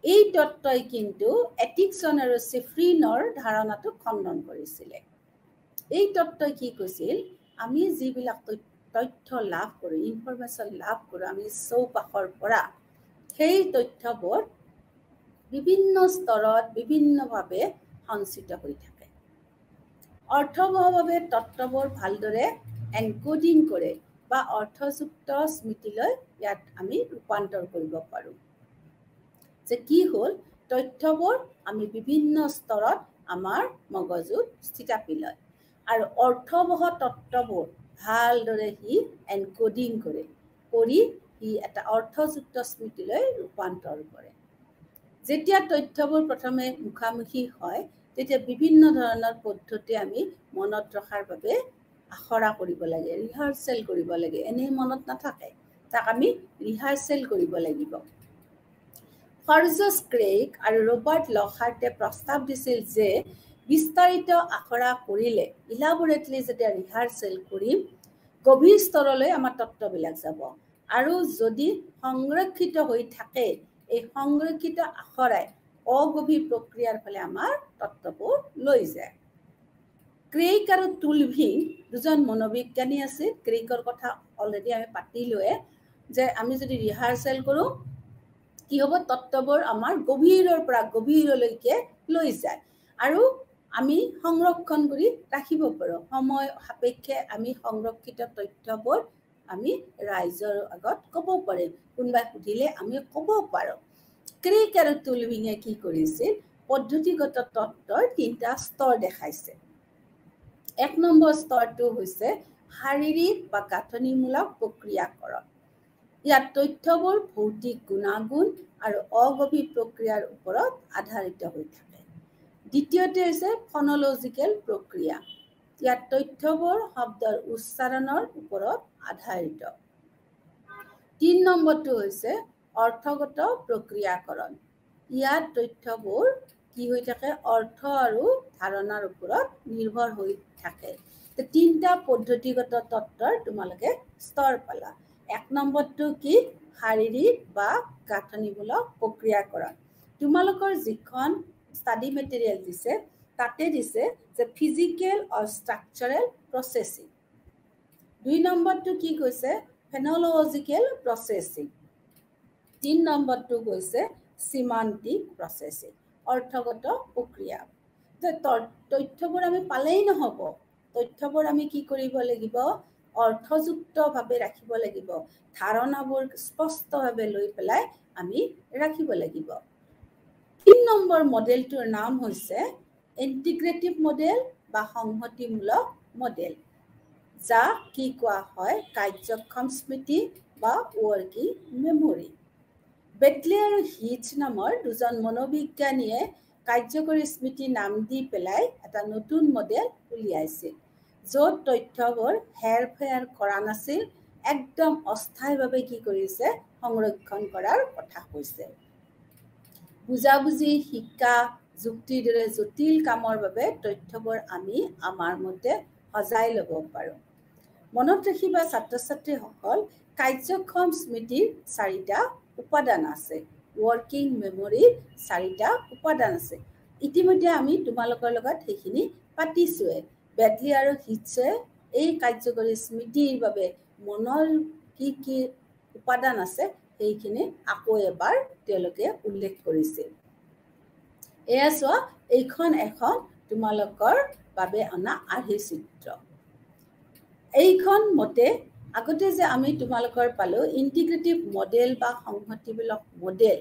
এই তত্ত্বই কিন্তু এটিকছন আৰু চিফ্ৰিনৰ ধাৰণাটো খণ্ডন কৰিছিলে। এই তত্ত্বই কি কৈছিল, আমি যিবিলাক তথ্য লাভ কৰোঁ, ইনফৰমেশ্যন লাভ কৰোঁ আমি চৌপাশৰ পৰা, সেই তথ্যবোৰ বিভিন্ন স্তৰত বিভিন্নভাৱে সঞ্চিত হৈ থাকে। অৰ্থবহভাৱে তত্ত্ববোৰ ভালদৰে এনকোডিং কৰে বা অৰ্থযুক্ত স্মৃতিলৈ ইয়াত আমি ৰূপান্তৰ কৰিব পাৰোঁ। যে কি হ'ল, তথ্যবোৰ আমি বিভিন্ন স্তৰত আমাৰ মগজুত স্থিতাপি লয় আৰু অৰ্থবহ তত্ত্ববোৰ ভালদৰে সি এনকোডিং কৰি সি এটা অৰ্থযুক্ত স্মৃতিলৈ ৰূপান্তৰ কৰে। যেতিয়া তথ্যবোৰ প্ৰথমে মুখামুখি হয়, তেতিয়া বিভিন্ন ধৰণৰ পদ্ধতি আমি মনত ৰখাৰ বাবে আখৰা কৰিব লাগে, ৰিহাৰ্চেল কৰিব লাগে। এনেই মনত নাথাকে, তাক আমি ৰিহাৰ্চেল কৰিব লাগিব। ফৰ্জাছ ক্ৰেইগ আৰু ৰবাৰ্ট লকহাৰ্টে প্ৰস্তাৱ দিছিল যে বিস্তাৰিত আখৰা কৰিলে, ইলাবৰেটলি যেতিয়া ৰিহাৰ্চেল কৰিম, গভীৰ স্তৰলৈ আমাৰ তত্ত্ববিলাক যাব। আৰু যদি সংৰক্ষিত হৈ থাকে, এই সংৰক্ষিত আখৰাই অগভীৰ প্ৰক্ৰিয়াৰ ফালে আমাৰ তত্ত্ববোৰ লৈ যায়। ক্ৰেইগ আৰু টুলভিং দুজন মনোবিজ্ঞানী আছিল। ক্ৰেইগৰ কথা অলৰেডি আমি পাতিলোৱে, যে আমি যদি ৰিহাৰ্চেল কৰোঁ কি হ'ব, তত্ত্ববোৰ আমাৰ গভীৰৰ পৰা গভীৰলৈকে লৈ যায় আৰু আমি সংৰক্ষণ কৰি ৰাখিব পাৰোঁ। সময় সাপেক্ষে আমি সংৰক্ষিত তথ্যবোৰ আমি ৰাইজৰ আগত ক'ব পাৰিম, কোনোবাই সুধিলে আমি ক'ব পাৰোঁ। ক্ৰেইগ আৰু টুলভিঙে কি কৰিছিল, পদ্ধতিগত তত্ত্বৰ 3টা স্তৰ দেখাইছে। 1 নম্বৰ স্তৰটো হৈছে শাৰীৰিক বা গাঁথনিমূলক প্ৰক্ৰিয়াকৰণ। ইয়াত তথ্যবোৰ ভৌতিক গুণাগুণ আৰু অগভীৰ প্ৰক্ৰিয়াৰ ওপৰত আধাৰিত হৈ থাকে। দ্বিতীয়তে হৈছে ফনলজিকেল প্ৰক্ৰিয়া। ইয়াত তথ্যবোৰ শব্দৰ উচ্চাৰণৰ ওপৰত আধাৰিত। 3 নম্বৰটো হৈছে অৰ্থগত প্ৰক্ৰিয়াকৰণ। ইয়াত তথ্যবোৰ কি হৈ থাকে, অৰ্থ আৰু ধাৰণাৰ ওপৰত নিৰ্ভৰ হৈ থাকে। 3টা পদ্ধতিগত তত্ত্বৰ তোমালোকে স্তৰ পালা। 1 নম্বৰটো কি, শাৰীৰিক বা গাঁথনিমূলক প্ৰক্ৰিয়াকৰণ। তোমালোকৰ যিখন ষ্টাডি মেটেৰিয়েল দিছে তাতে দিছে যে ফিজিকেল অৰ ষ্ট্ৰাকচাৰেল প্ৰচেছিং। 2 নম্বৰটো কি কৈছে, ফেনলজিকেল প্ৰচেছিং। 3 নম্বৰটো কৈছে চিমান্টিক প্ৰচেছিং, অৰ্থগত প্ৰক্ৰিয়া। তথ্যবোৰ আমি পালেই নহ'ব, তথ্যবোৰ আমি কি কৰিব লাগিব, অৰ্থযুক্তভাৱে ৰাখিব লাগিব, ধাৰণাবোৰ স্পষ্টভাৱে লৈ পেলাই আমি ৰাখিব লাগিব। 3 নম্বৰ মডেলটোৰ নাম হৈছে ইণ্টিগ্ৰেটিভ মডেল বা সংহতিমূলক মডেল, যাক কি কোৱা হয়, কাৰ্যক্ষম স্মৃতি বা ৱৰ্কিং মেমৰি। বেটলি আৰু হিচ নামৰ দুজন মনোবিজ্ঞানীয়ে কাৰ্যকৰী স্মৃতি নাম দি পেলাই এটা নতুন মডেল উলিয়াইছিল, য'ত তথ্যবোৰ হেৰফেৰ কৰা নাছিল, একদম অস্থায়ীভাৱে কি কৰিছে, সংৰক্ষণ কৰাৰ কথা কৈছে। বুজাবুজি, শিক্ষা, যুক্তিৰ দৰে জটিল কামৰ বাবে তথ্যবোৰ আমি আমাৰ মতে সজাই ল'ব পাৰোঁ। মনত ৰাখিবা ছাত্ৰ ছাত্ৰীসকল, কাৰ্যক্ষম স্মৃতিৰ 4টা উপাদান আছে, ৱৰ্কিং মেমৰিৰ 4টা উপাদান আছে। ইতিমধ্যে আমি তোমালোকৰ লগত সেইখিনি পাতিছোৱে। বেটলি আৰু হিচে এই কাৰ্যকৰী স্মৃতিৰ বাবে মনৰ কি কি উপাদান আছে সেইখিনি আকৌ এবাৰ তেওঁলোকে উল্লেখ কৰিছিল। এয়া চোৱা, এইখন এখন তোমালোকৰ বাবে অনা আৰ্হি চিত্ৰ। এইখন মতে আগতে যে আমি তোমালোকৰ পালোঁ ইণ্টিগ্ৰেটিভ মডেল বা সংহতিমূলক মডেল,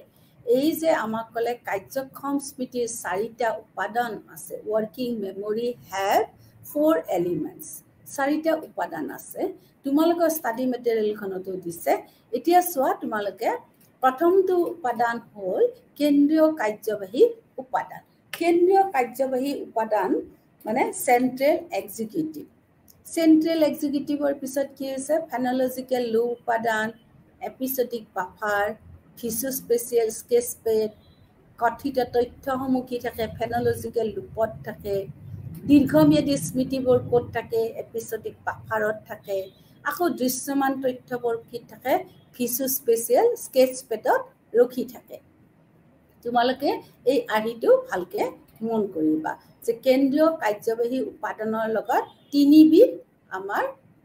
এই যে আমাক ক'লে কাৰ্যক্ষম স্মৃতিৰ 4টা উপাদান আছে ৱৰ্কিং মেমৰি হেভ 4 এলিমেণ্টছ 4টা উপাদান আছে তোমালোকৰ ষ্টাডি মেটেৰিয়েলখনতো দিছে এতিয়া চোৱা তোমালোকে প্ৰথমটো উপাদান হ'ল কেন্দ্ৰীয় কাৰ্যবাহী উপাদান কেন্দ্ৰীয় কাৰ্যবাহী উপাদান মানে চেন্ট্ৰেল এক্সিকিউটিভ চেন্ট্ৰেল এক্সিকিউটিভৰ পিছত কি হৈছে ফেনলজিকেল লুপ উপাদান এপিসোডিক বাফাৰ ভিজুস্পেচিয়েল স্কেচপেড কথিত তথ্যসমূহ কি থাকে ফেনলজিকেল লুপত থাকে দীৰ্ঘম্যাদী স্মৃতিবোৰ ক'ত থাকে এপিসোডিক বাফাৰত থাকে আকৌ দৃশ্যমান তথ্যবোৰ কি থাকে ভিজুস্পেচিয়েল স্কেচপেডত ৰখি থাকে তোমালোকে এই আৰ্হিটো ভালকে মন কৰিবা যে কেন্দ্ৰীয় কাৰ্যবাহী উপাদানৰ লগত তিনিবিধ আমাৰ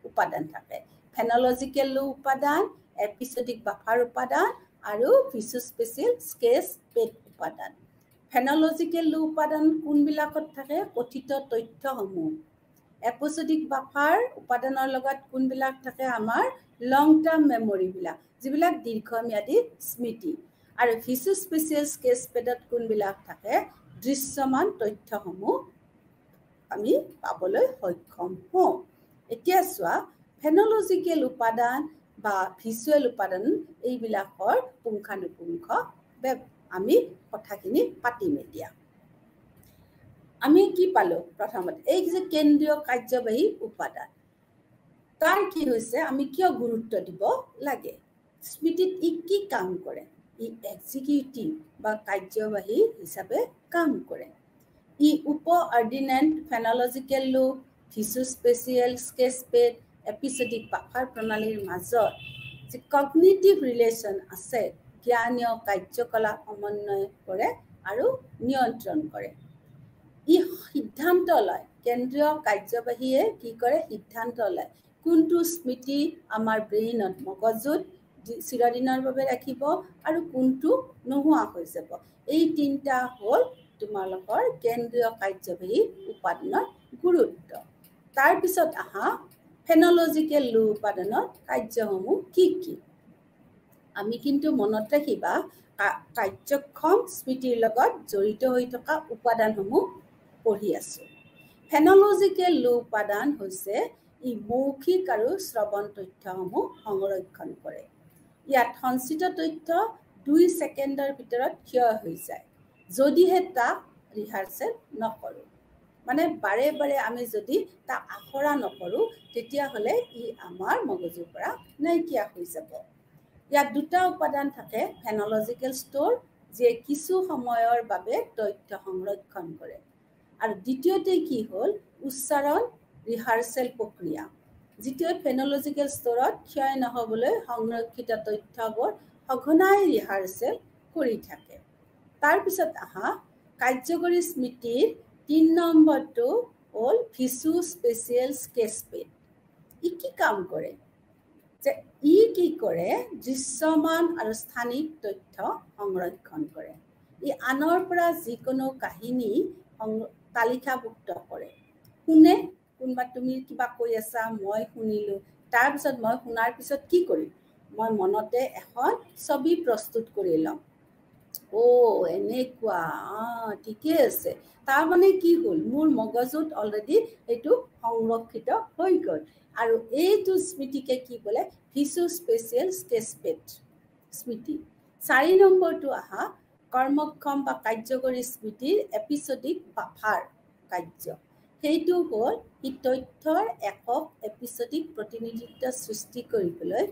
উপাদান থাকে ফেনলজিকেল লুপ উপাদান এপিসোডিক বাফাৰ উপাদান আৰু ভিজুস্পেচিয়েল স্কেচপেড উপাদান ফেনলজিকেল লুপ উপাদান কোনবিলাকত থাকে কথিত তথ্যসমূহ এপিসোডিক বাফাৰ উপাদানৰ লগত কোনবিলাক থাকে আমাৰ লং টাৰ্ম মেমৰিবিলাক যিবিলাক দীৰ্ঘম্যাদী স্মৃতি আৰু ভিজুস্পেচিয়েল স্কেচপেডত কোনবিলাক থাকে দৃশ্যমান তথ্যসমূহ আমি পাবলৈ সক্ষম হওঁ এতিয়া চোৱা ফেনলজিকেল উপাদান বা ভিজুৱেল উপাদান এইবিলাকৰ পুংখানুপুংখ আমি কথাখিনি পাতিম এতিয়া আমি কি পালো প্ৰথমতে এই যে কেন্দ্ৰীয় কাৰ্যবাহী উপাদান তাৰ কি হৈছে আমি কিয় গুৰুত্ব দিব লাগে স্মৃতিত ই কি কাম কৰে ই এক্সিকিউটিভ বা কাৰ্যবাহী হিচাপে কাম কৰে ই উপ অৰ্ডিনেণ্ট ফেনলজিকেল লুপ ভিজুস্পেচিয়েল স্কেচপেড এপিসোডিক বাফাৰ প্ৰণালীৰ মাজত যে কগনিটিভ ৰিলেশ্যন আছে জ্ঞানীয় কাৰ্যকলাপ সমন্বয় কৰে আৰু নিয়ন্ত্ৰণ কৰে ই সিদ্ধান্ত লয় কেন্দ্ৰীয় কাৰ্যবাহীয়ে কি কৰে সিদ্ধান্ত লয় কোনটো স্মৃতি আমাৰ ব্ৰেইনত মগজুত চিৰদিনৰ বাবে ৰাখিব আৰু কোনটো নোহোৱা হৈ যাব এই তিনিটা হ'ল তোমালোকৰ কেন্দ্ৰীয় কাৰ্যবাহী উপাদানৰ গুৰুত্ব তাৰপিছত আহা ফেনলজিকেল লুপ উপাদানৰ কাৰ্যসমূহ কি কি আমি কিন্তু মনত ৰাখিবা কাৰ্যক্ষম স্মৃতিৰ লগত জড়িত হৈ থকা উপাদানসমূহ পঢ়ি আছো ফেনলজিকেল লুপ উপাদান হৈছে ই মৌখিক আৰু শ্ৰৱণ তথ্যসমূহ সংৰক্ষণ কৰে ইয়াত সঞ্চিত তথ্য 2 ছেকেণ্ডৰ ভিতৰত ক্ষয় হৈ যায় যদিহে তাক ৰিহাৰ্চেল নকৰো মানে বাৰে বাৰে আমি যদি তাক আখৰা নকৰো তেতিয়াহ'লে ই আমাৰ মগজুৰ পৰা নাইকিয়া হৈ যাব ইয়াত দুটা উপাদান থাকে ফেনলজিকেল ষ্ট'ৰ যিয়ে কিছু সময়ৰ বাবে তথ্য সংৰক্ষণ কৰে আৰু দ্বিতীয়তে কি হ'ল উচ্চাৰণ ৰিহাৰ্চেল প্ৰক্ৰিয়া যিটো ফেনলজিকেল ষ্ট'ৰত ক্ষয় নহবলৈ সংৰক্ষিত তথ্যবোৰ সঘনাই ৰিহাৰ্চেল কৰি থাকে তাৰপিছত আহা কাৰ্যকৰী স্মৃতিৰ 3 নম্বৰটো হ'ল ভিজুস্পেচিয়েল স্কেচপেড ই কি কাম কৰে যে ই কি কৰে দৃশ্যমান আৰু স্থানিক তথ্য সংৰক্ষণ কৰে ই আনৰ পৰা যিকোনো কাহিনী তালিকাভুক্ত কৰে শুনে কোনোবা তুমি কিবা কৈ আছা মই শুনিলো তাৰপিছত মই শুনাৰ পিছত কি কৰিম মই মনতে এখন ছবি প্ৰস্তুত কৰি লম এনেকুৱা ঠিকে আছে তাৰ মানে কি হ'ল মোৰ মগজুত অলৰেডি এইটো সংৰক্ষিত হৈ গ'ল আৰু এইটো স্মৃতিকে কি বোলে ভিজুস্পেচিয়েল স্কেচপেড স্মৃতি 4 নম্বৰটো আহা কৰ্মক্ষম বা কাৰ্যকৰী স্মৃতিৰ এপিসোডিক বাফাৰ কাৰ্য সেইটো হ'ল ই তথ্যৰ একক এপিসোডিক প্ৰতিনিধিত্ব সৃষ্টি কৰিবলৈ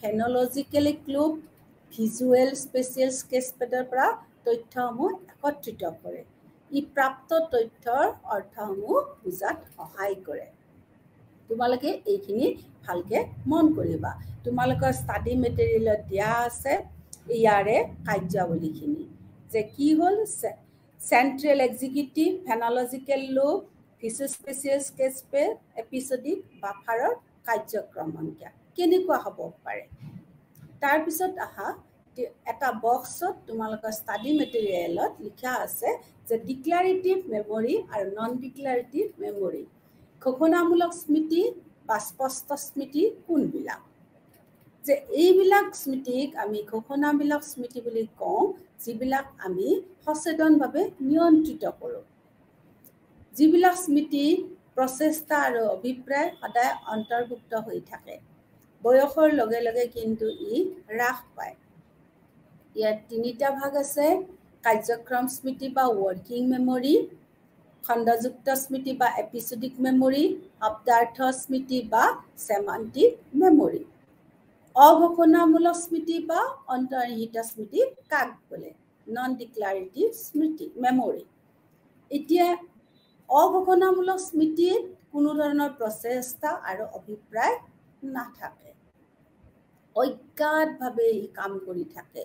ফেনলজিকেল লুপ ভিজুৱেল স্পেচিয়েল স্কেচপেডৰ পৰা তথ্যসমূহ একত্ৰিত কৰে ই প্ৰাপ্ত তথ্যৰ অৰ্থসমূহ বুজাত সহায় কৰে তোমালোকে এইখিনি ভালকে মন কৰিবা তোমালোকৰ ষ্টাডি মেটেৰিয়েলত দিয়া আছে ইয়াৰে কাৰ্যাৱলীখিনি যে কি হ'ল চেন্ট্ৰেল এক্সিকিউটিভ ফেনলজিকেল লুপ ভিজুস্পেচিয়েল স্কেচপেড এপিসোডিক বাফাৰৰ কাৰ্যক্ৰমণিকা কেনেকুৱা হ'ব পাৰে তাৰপিছত আহা এটা বক্সত তোমালোকৰ ষ্টাডি মেটেৰিয়েলত লিখা আছে যে ডিক্লাৰেটিভ মেমৰি আৰু নন ডিক্লাৰেটিভ মেমৰি ঘোষণামূলক স্মৃতি বা স্পষ্ট স্মৃতি কোনবিলাক যে এইবিলাক স্মৃতিক আমি ঘোষণাবিলাক স্মৃতি বুলি কওঁ, যিবিলাক আমি সচেতনভাৱে নিয়ন্ত্ৰিত কৰোঁ। যিবিলাক স্মৃতি প্ৰচেষ্টা আৰু অভিপ্ৰায় সদায় অন্তৰ্ভুক্ত হৈ থাকে, বয়সৰ লগে লগে কিন্তু ই হ্ৰাস পায়। ইয়াত তিনিটা ভাগ আছে: কাৰ্যক্ৰম স্মৃতি বা ৱৰ্কিং মেমৰি, খণ্ডযুক্ত স্মৃতি বা এপিচডিক মেমৰি, শব্দাৰ্থ স্মৃতি বা চেমান্টিক মেমৰি। অঘোষণামূলক স্মৃতি বা অন্তৰ্নিহিত স্মৃতি কাক বোলে? নন ডিক্লাৰেটিভ স্মৃতি মেমৰি। এতিয়া অঘোষণামূলক স্মৃতিত কোনো ধৰণৰ প্ৰচেষ্টা আৰু অভিপ্ৰায় নাথাকে, অজ্ঞাতভাৱে ই কাম কৰি থাকে।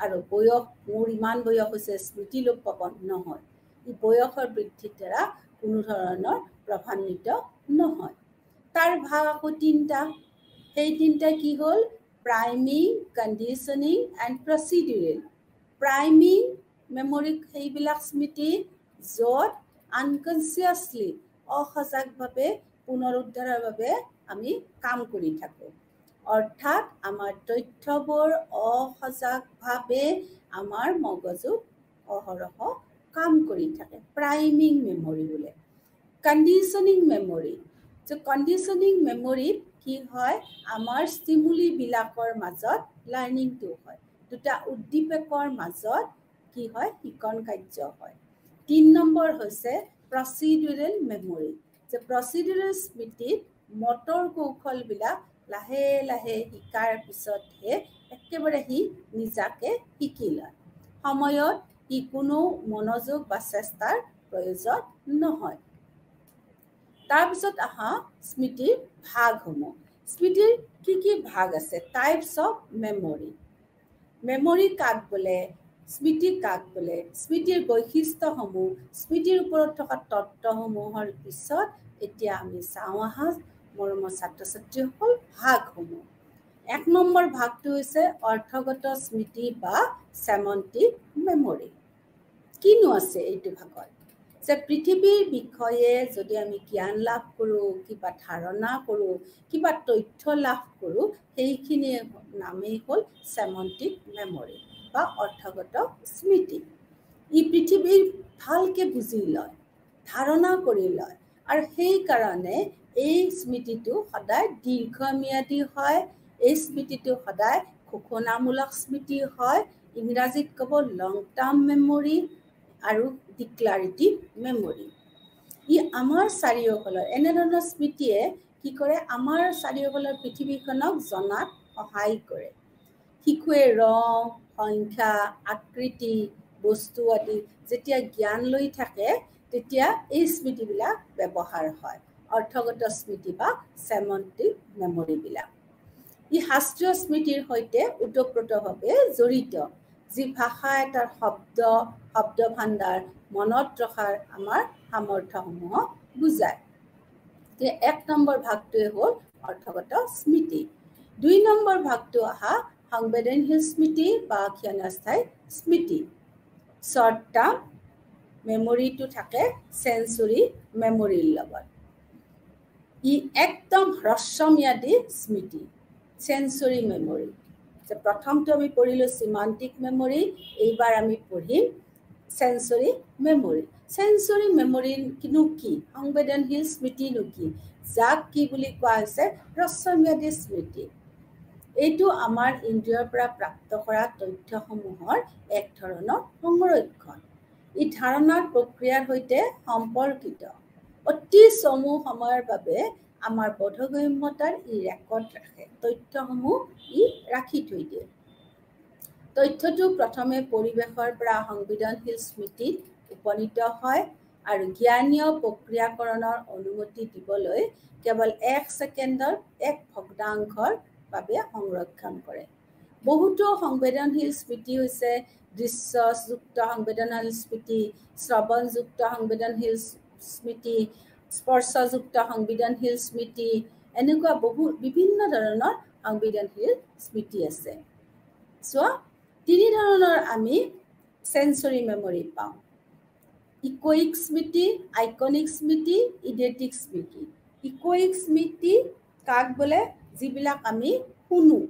আৰু বয়স, মোৰ ইমান বয়স হৈছে, স্মৃতি লোপ পাব নহয়। ই বয়সৰ বৃদ্ধিৰ দ্বাৰা কোনো ধৰণৰ প্ৰভাৱান্বিত নহয়। তাৰ ভাগ আকৌ তিনিটা। সেই তিনিটা কি হ'ল? Priming, conditioning and procedural. Priming memory সেইবিলাক স্মৃতি য'ত আনকনচিয়াছলি, অসজাগভাৱে পুনৰুদ্ধাৰৰ বাবে আমি কাম কৰি থাকোঁ। অৰ্থাৎ আমাৰ তথ্যবোৰ অসজাগভাৱে আমাৰ মগজুত অহৰহ কাম কৰি থাকে, প্ৰাইমিং মেমৰি বোলে। কণ্ডিশ্যনিং মেমৰি, যে কণ্ডিশ্যনিং মেমৰিত কি হয়? আমাৰ ষ্টিমুলিবিলাকৰ মাজত লাৰ্ণিংটো হয়, দুটা উদ্দীপকৰ মাজত কি হয়? শিকন কাৰ্য হয়। ৩ নম্বৰ হৈছে প্ৰচিডিউৰেল মেমৰি, যে প্ৰচিডিউৰেল স্মৃতিত মটৰ কৌশলবিলাক লাহে লাহে শিকাৰ পিছতহে একেবাৰে সি নিজাকে শিকি লয়। সময়ত ই কোনো মনোযোগ বা চেষ্টাৰ প্ৰয়োজন নহয়। তাৰপিছত আহা স্মৃতিৰ ভাগসমূহ। স্মৃতিৰ কি কি ভাগ আছে? Types of memory. মেমৰি কাক বোলে? স্মৃতি কাক বোলে? স্মৃতিৰ বৈশিষ্ট্যসমূহ, স্মৃতিৰ ওপৰত থকা তত্ত্বসমূহৰ পিছত এতিয়া আমি চাওঁ আহা মৰমৰ ছাত্ৰ ছাত্ৰীসকল ভাগসমূহ। ১ নম্বৰ ভাগটো হৈছে অৰ্থগত স্মৃতি বা চেমন্টিক মেমৰি। কিনো আছে এইটো ভাগত? যে পৃথিৱীৰ বিষয়ে যদি আমি জ্ঞান লাভ কৰোঁ, কিবা ধাৰণা কৰোঁ, কিবা তথ্য লাভ কৰোঁ, সেইখিনি নামেই হ'ল চেমন্টিক মেমৰি বা অৰ্থগত স্মৃতি। ই পৃথিৱীৰ ভালকে বুজি লয়, ধাৰণা কৰি লয়, আৰু সেইকাৰণে এই স্মৃতিটো সদায় দীৰ্ঘম্যাদী হয়। এই স্মৃতিটো সদায় ঘোষণামূলক স্মৃতি হয়। ইংৰাজীত ক'ব লং টাৰ্ম মেমৰি আৰু ডিক্লাৰেটিভ মেমৰি। ই আমাৰ চাৰিওফালৰ এনেধৰণৰ স্মৃতিয়ে কি কৰে? আমাৰ চাৰিওফালৰ পৃথিৱীখনক জনাত সহায় কৰে। শিশুৱে ৰং, সংখ্যা, আকৃতি, বস্তু আদি যেতিয়া জ্ঞান লৈ থাকে, তেতিয়া এই স্মৃতিবিলাক ব্যৱহাৰ হয়, অৰ্থগত স্মৃতি বা চেমন্টিক মেমৰিবিলাক। ই শাস্ত্ৰীয় স্মৃতিৰ সৈতে ওতঃপ্ৰোতভাৱে জড়িত, যি ভাষা এটাৰ শব্দ ভাণ্ডাৰ মনত ৰখাৰ আমাৰ সামৰ্থ্যসমূহক বুজায়। ১ নম্বৰ ভাগটোৱে হ'ল অৰ্থগত স্মৃতি। ২ নম্বৰ ভাগটো আহা সংবেদনশীল স্মৃতি বা ক্ষণস্থায়ী স্মৃতি। শ্বৰ্ট টাৰ্ম মেমৰিটো থাকে চেঞ্চুৰী মেমৰিৰ লগত। ই একদম হ্ৰস্বম্যাদী স্মৃতি, চেঞ্চুৰী মেমৰি। যে প্ৰথমটো আমি পঢ়িলোঁ চিমান্টিক মেমৰি, এইবাৰ আমি পঢ়িম চেঞ্চুৰী মেমৰি। চেঞ্চুৰী মেমৰিনো কি? সংবেদনশীল স্মৃতিনো কি? যাক কি বুলি কোৱা হৈছে? হ্ৰস্বম্যাদী স্মৃতি। এইটো আমাৰ ইন্দ্ৰিয়ৰ পৰা প্ৰাপ্ত কৰা তথ্যসমূহৰ এক ধৰণৰ সংৰক্ষণ। ই ধাৰণাৰ প্ৰক্ৰিয়াৰ সৈতে সম্পৰ্কিত। অতি চমু সময়ৰ বাবে আমাৰ বোধগম্যতাৰ ই ৰেকৰ্ড ৰাখে, তথ্যসমূহ ই ৰাখি থৈ দিয়ে। তথ্যটো প্ৰথমে পৰিৱেশৰ পৰা সংবেদনশীল স্মৃতিত উপনীত হয় আৰু জ্ঞানীয় প্ৰক্ৰিয়াকৰণৰ অনুমতি দিবলৈ কেৱল ১ ছেকেণ্ডৰ ১ ভগ্নাংশৰ বাবে সংৰক্ষণ কৰে। বহুতো সংবেদনশীল স্মৃতি হৈছে দৃশ্যযুক্ত সংবেদনশীল স্মৃতি, শ্ৰৱণযুক্ত সংবেদনশীল স্মৃতি, স্পৰ্শযুক্ত সংবেদনশীল স্মৃতি, এনেকুৱা বিভিন্ন ধৰণৰ সংবেদনশীল স্মৃতি আছে। চোৱা, ৩ ধৰণৰ আমি চেঞ্চুৰী মেমৰি পাওঁ: ইকোয়িক স্মৃতি, আইকনিক স্মৃতি, ইডেটিক স্মৃতি। ইকোয়িক স্মৃতি কাক বোলে? যিবিলাক আমি শুনো,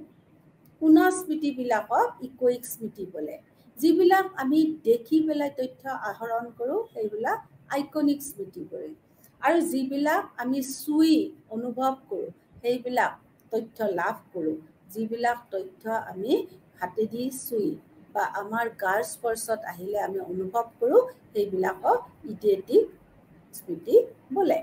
পুনৰ স্মৃতিবিলাকক ইকোইক স্মৃতি বোলে। যিবিলাক আমি দেখি পেলাই তথ্য আহৰণ কৰোঁ সেইবিলাক আইকনিক স্মৃতি বোলে। আৰু যিবিলাক আমি চুই অনুভৱ কৰোঁ সেইবিলাক তথ্য লাভ কৰোঁ। যিবিলাক তথ্য আমি হাতেদি চুই বা আমাৰ গাৰ স্পৰ্শত আহিলে আমি অনুভৱ কৰোঁ সেইবিলাকক ইডিয়েটিক স্মৃতি বোলে।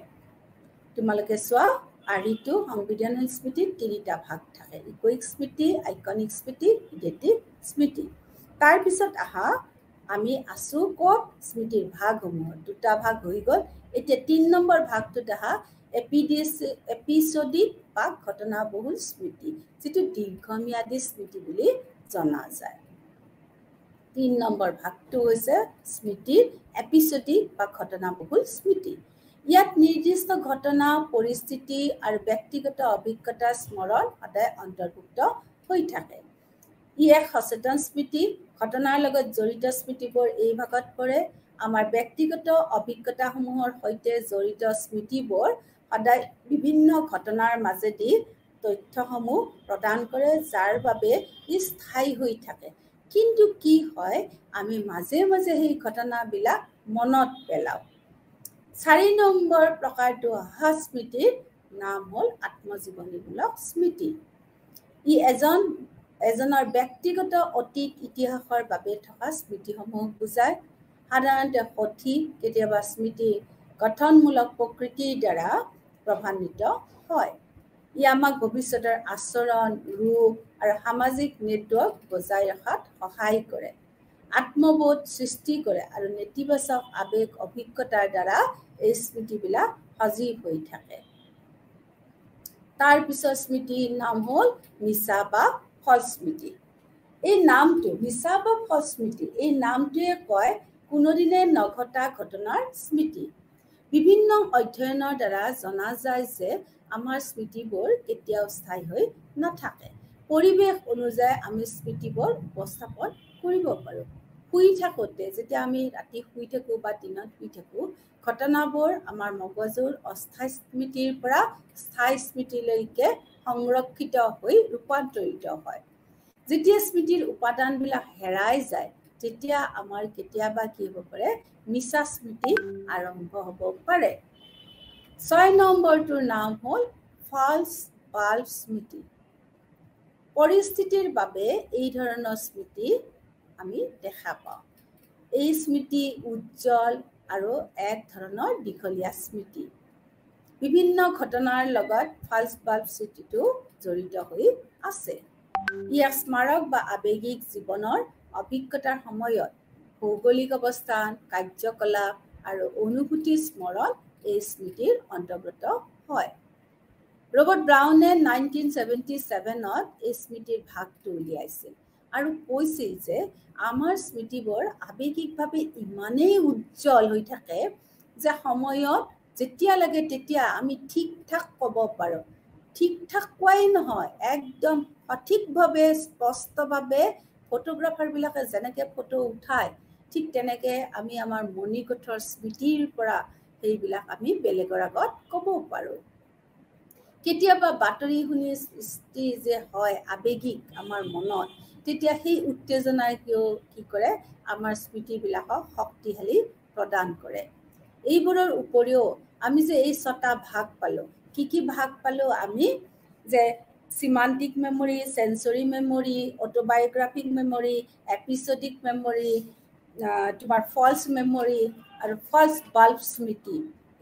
তোমালোকে চোৱা আৰ্হিটো সংবেদনশীল স্মৃতিত 3টা ভাগ থাকে: ইকোইক স্মৃতি, আইকনিক স্মৃতি, ইডিয়েটিক স্মৃতি। তাৰপিছত আহা আমি আছো ক'ত? স্মৃতিৰ ভাগসমূহত 2টা ভাগ হৈ গ'ল। এতিয়া 3 নম্বৰ ভাগটোত আহা এপিছডিক বা ঘটনাবহুল স্মৃতি, যিটো দীৰ্ঘম্যাদী স্মৃতি বুলি জনা যায়। 3 নম্বৰ ভাগটো হৈছে স্মৃতিৰ এপিছডিক বা ঘটনাবহুল স্মৃতি। ইয়াত নিৰ্দিষ্ট ঘটনা, পৰিস্থিতি আৰু ব্যক্তিগত অভিজ্ঞতাৰ স্মৰণ সদায় অন্তৰ্ভুক্ত হৈ থাকে। ই এক সচেতন স্মৃতি। ঘটনাৰ লগত জড়িত স্মৃতিবোৰ এই ভাগত পৰে। আমাৰ ব্যক্তিগত অভিজ্ঞতাসমূহৰ সৈতে জড়িত স্মৃতিবোৰ সদায় বিভিন্ন ঘটনাৰ মাজেদি তথ্যসমূহ প্ৰদান কৰে, যাৰ বাবে ই স্থায়ী হৈ থাকে। কিন্তু কি হয়, আমি মাজে মাজে সেই ঘটনাবিলাক মনত পেলাওঁ। 4 নম্বৰ প্ৰকাৰটো অহা স্মৃতিৰ নাম হ'ল আত্মজীৱনীমূলক স্মৃতি। ই এজনৰ ব্যক্তিগত অতীত ইতিহাসৰ বাবে থকা স্মৃতিসমূহ বুজায়। সাধাৰণতে সঠিক, কেতিয়াবা স্মৃতি গঠনমূলক প্ৰকৃতিৰ দ্বাৰা প্ৰভাৱান্বিত হয়। ই আমাক ভৱিষ্যতৰ আচৰণ, ৰূপ আৰু সামাজিক নেটৱৰ্ক বজাই ৰখাত সহায় কৰে, আত্মবোধ সৃষ্টি কৰে আৰু নেতিবাচক আৱেগ অভিজ্ঞতাৰ দ্বাৰা এই স্মৃতিবিলাক সজীৱ হৈ থাকে। তাৰপিছত স্মৃতিৰ নাম হ'ল মিছা বা ফলছ স্মৃতি। এই নামটো মিছা বা ফলছ স্মৃতি, এই নামটোৱে কয় কোনোদিনে নঘটা ঘটনাৰ স্মৃতি। বিভিন্ন অধ্যয়নৰ দ্বাৰা জনা যায় যে আমাৰ স্মৃতিবোৰ কেতিয়াও স্থায়ী হৈ নাথাকে। পৰিৱেশ অনুযায়ী আমি স্মৃতিবোৰ উপস্থাপন কৰিব পাৰোঁ। শুই থাকোঁতে, যেতিয়া আমি ৰাতি শুই থাকোঁ বা দিনত শুই থাকোঁ, ঘটনাবোৰ আমাৰ মগজুৰ অস্থায়ী স্মৃতিৰ পৰা স্থায়ী স্মৃতিলৈকে সংৰক্ষিত হৈ ৰূপান্তৰিত হয়। যেতিয়া স্মৃতিৰ উপাদানবিলাক হেৰাই যায়, তেতিয়া আমাৰ কেতিয়াবা কি হ'ব পাৰে? মিছা স্মৃতি আৰম্ভ হ'ব পাৰে। 6 নম্বৰটোৰ নাম হ'ল ফলছ বাল্ব স্মৃতি। পৰিস্থিতিৰ বাবে এই ধৰণৰ স্মৃতি আমি দেখা পাওঁ। এই স্মৃতি উজ্জ্বল আৰু এক ধৰণৰ দীঘলীয়া স্মৃতি। বিভিন্ন ঘটনাৰ লগত ফলছ বাল্ব স্মৃতিটো জড়িত হৈ আছে। ইয়াক স্মাৰক বা আৱেগিক জীৱনৰ অভিজ্ঞতাৰ সময়ত ভৌগোলিক অৱস্থান, কাৰ্যকলাপ আৰু অনুভূতি স্মৰণ এই স্মৃতিৰ অন্তৰ্গত হয়। ৰবাৰ্ট ব্ৰাউনে 1977ত এই স্মৃতিৰ ভাগটো উলিয়াইছিল আৰু কৈছিল যে আমাৰ স্মৃতিবোৰ আৱেগিকভাৱে ইমানেই উজ্জ্বল হৈ থাকে যে সময়ত যেতিয়া লাগে তেতিয়া আমি ঠিক ঠাক ক'ব পাৰোঁ। ঠিক ঠাক কোৱাই নহয়, একদম সঠিকভাৱে স্পষ্টভাৱে ফটোগ্ৰাফাৰবিলাকে যেনেকৈ ফটো উঠায়, ঠিক তেনেকৈ আমি আমাৰ মণিকোঠৰ স্মৃতিৰ পৰা সেইবিলাক আমি বেলেগৰ আগত ক'ব পাৰোঁ। কেতিয়াবা বাতৰি শুনি সৃষ্টি যে হয় আৱেগিক আমাৰ মনত, তেতিয়া সেই উত্তেজনাই কি কৰে? আমাৰ স্মৃতিবিলাকক শক্তিশালী প্ৰদান কৰে। এইবোৰৰ উপৰিও আমি যে এই 6টা ভাগ পালোঁ, কি ভাগ পালোঁ আমি? যে চিমান্টিক মেমৰি, চেঞ্চৰি মেমৰি, অটোবায়োগ্ৰাফিক মেমৰি, এপিছডিক মেমৰি, তোমাৰ ফলছ মেমৰি আৰু ফলছ বাল্ব স্মৃতি।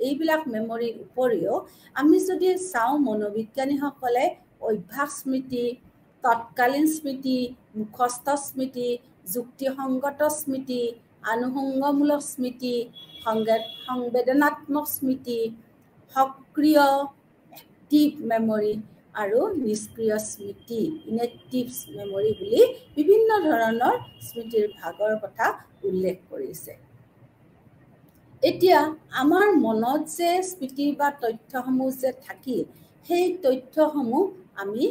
এইবিলাক মেমৰিৰ উপৰিও আমি যদি চাওঁ, মনোবিজ্ঞানীসকলে অভ্যাস স্মৃতি, তৎকালীন স্মৃতি, মুখস্থ স্মৃতি, যুক্তিসংগত স্মৃতি, আনুষংগমূলক স্মৃতি, সংবেদনাত্মক স্মৃতি, সক্ৰিয় এক্টিভ মেমৰি আৰু নিষ্ক্ৰিয় স্মৃতি, ইনএক্টিভ মেমৰি বুলি বিভিন্ন ধৰণৰ স্মৃতিৰ ভাগৰ কথা উল্লেখ কৰিছে। এতিয়া আমাৰ মনত যে স্মৃতি বা তথ্যসমূহ যে থাকিল, সেই তথ্যসমূহ আমি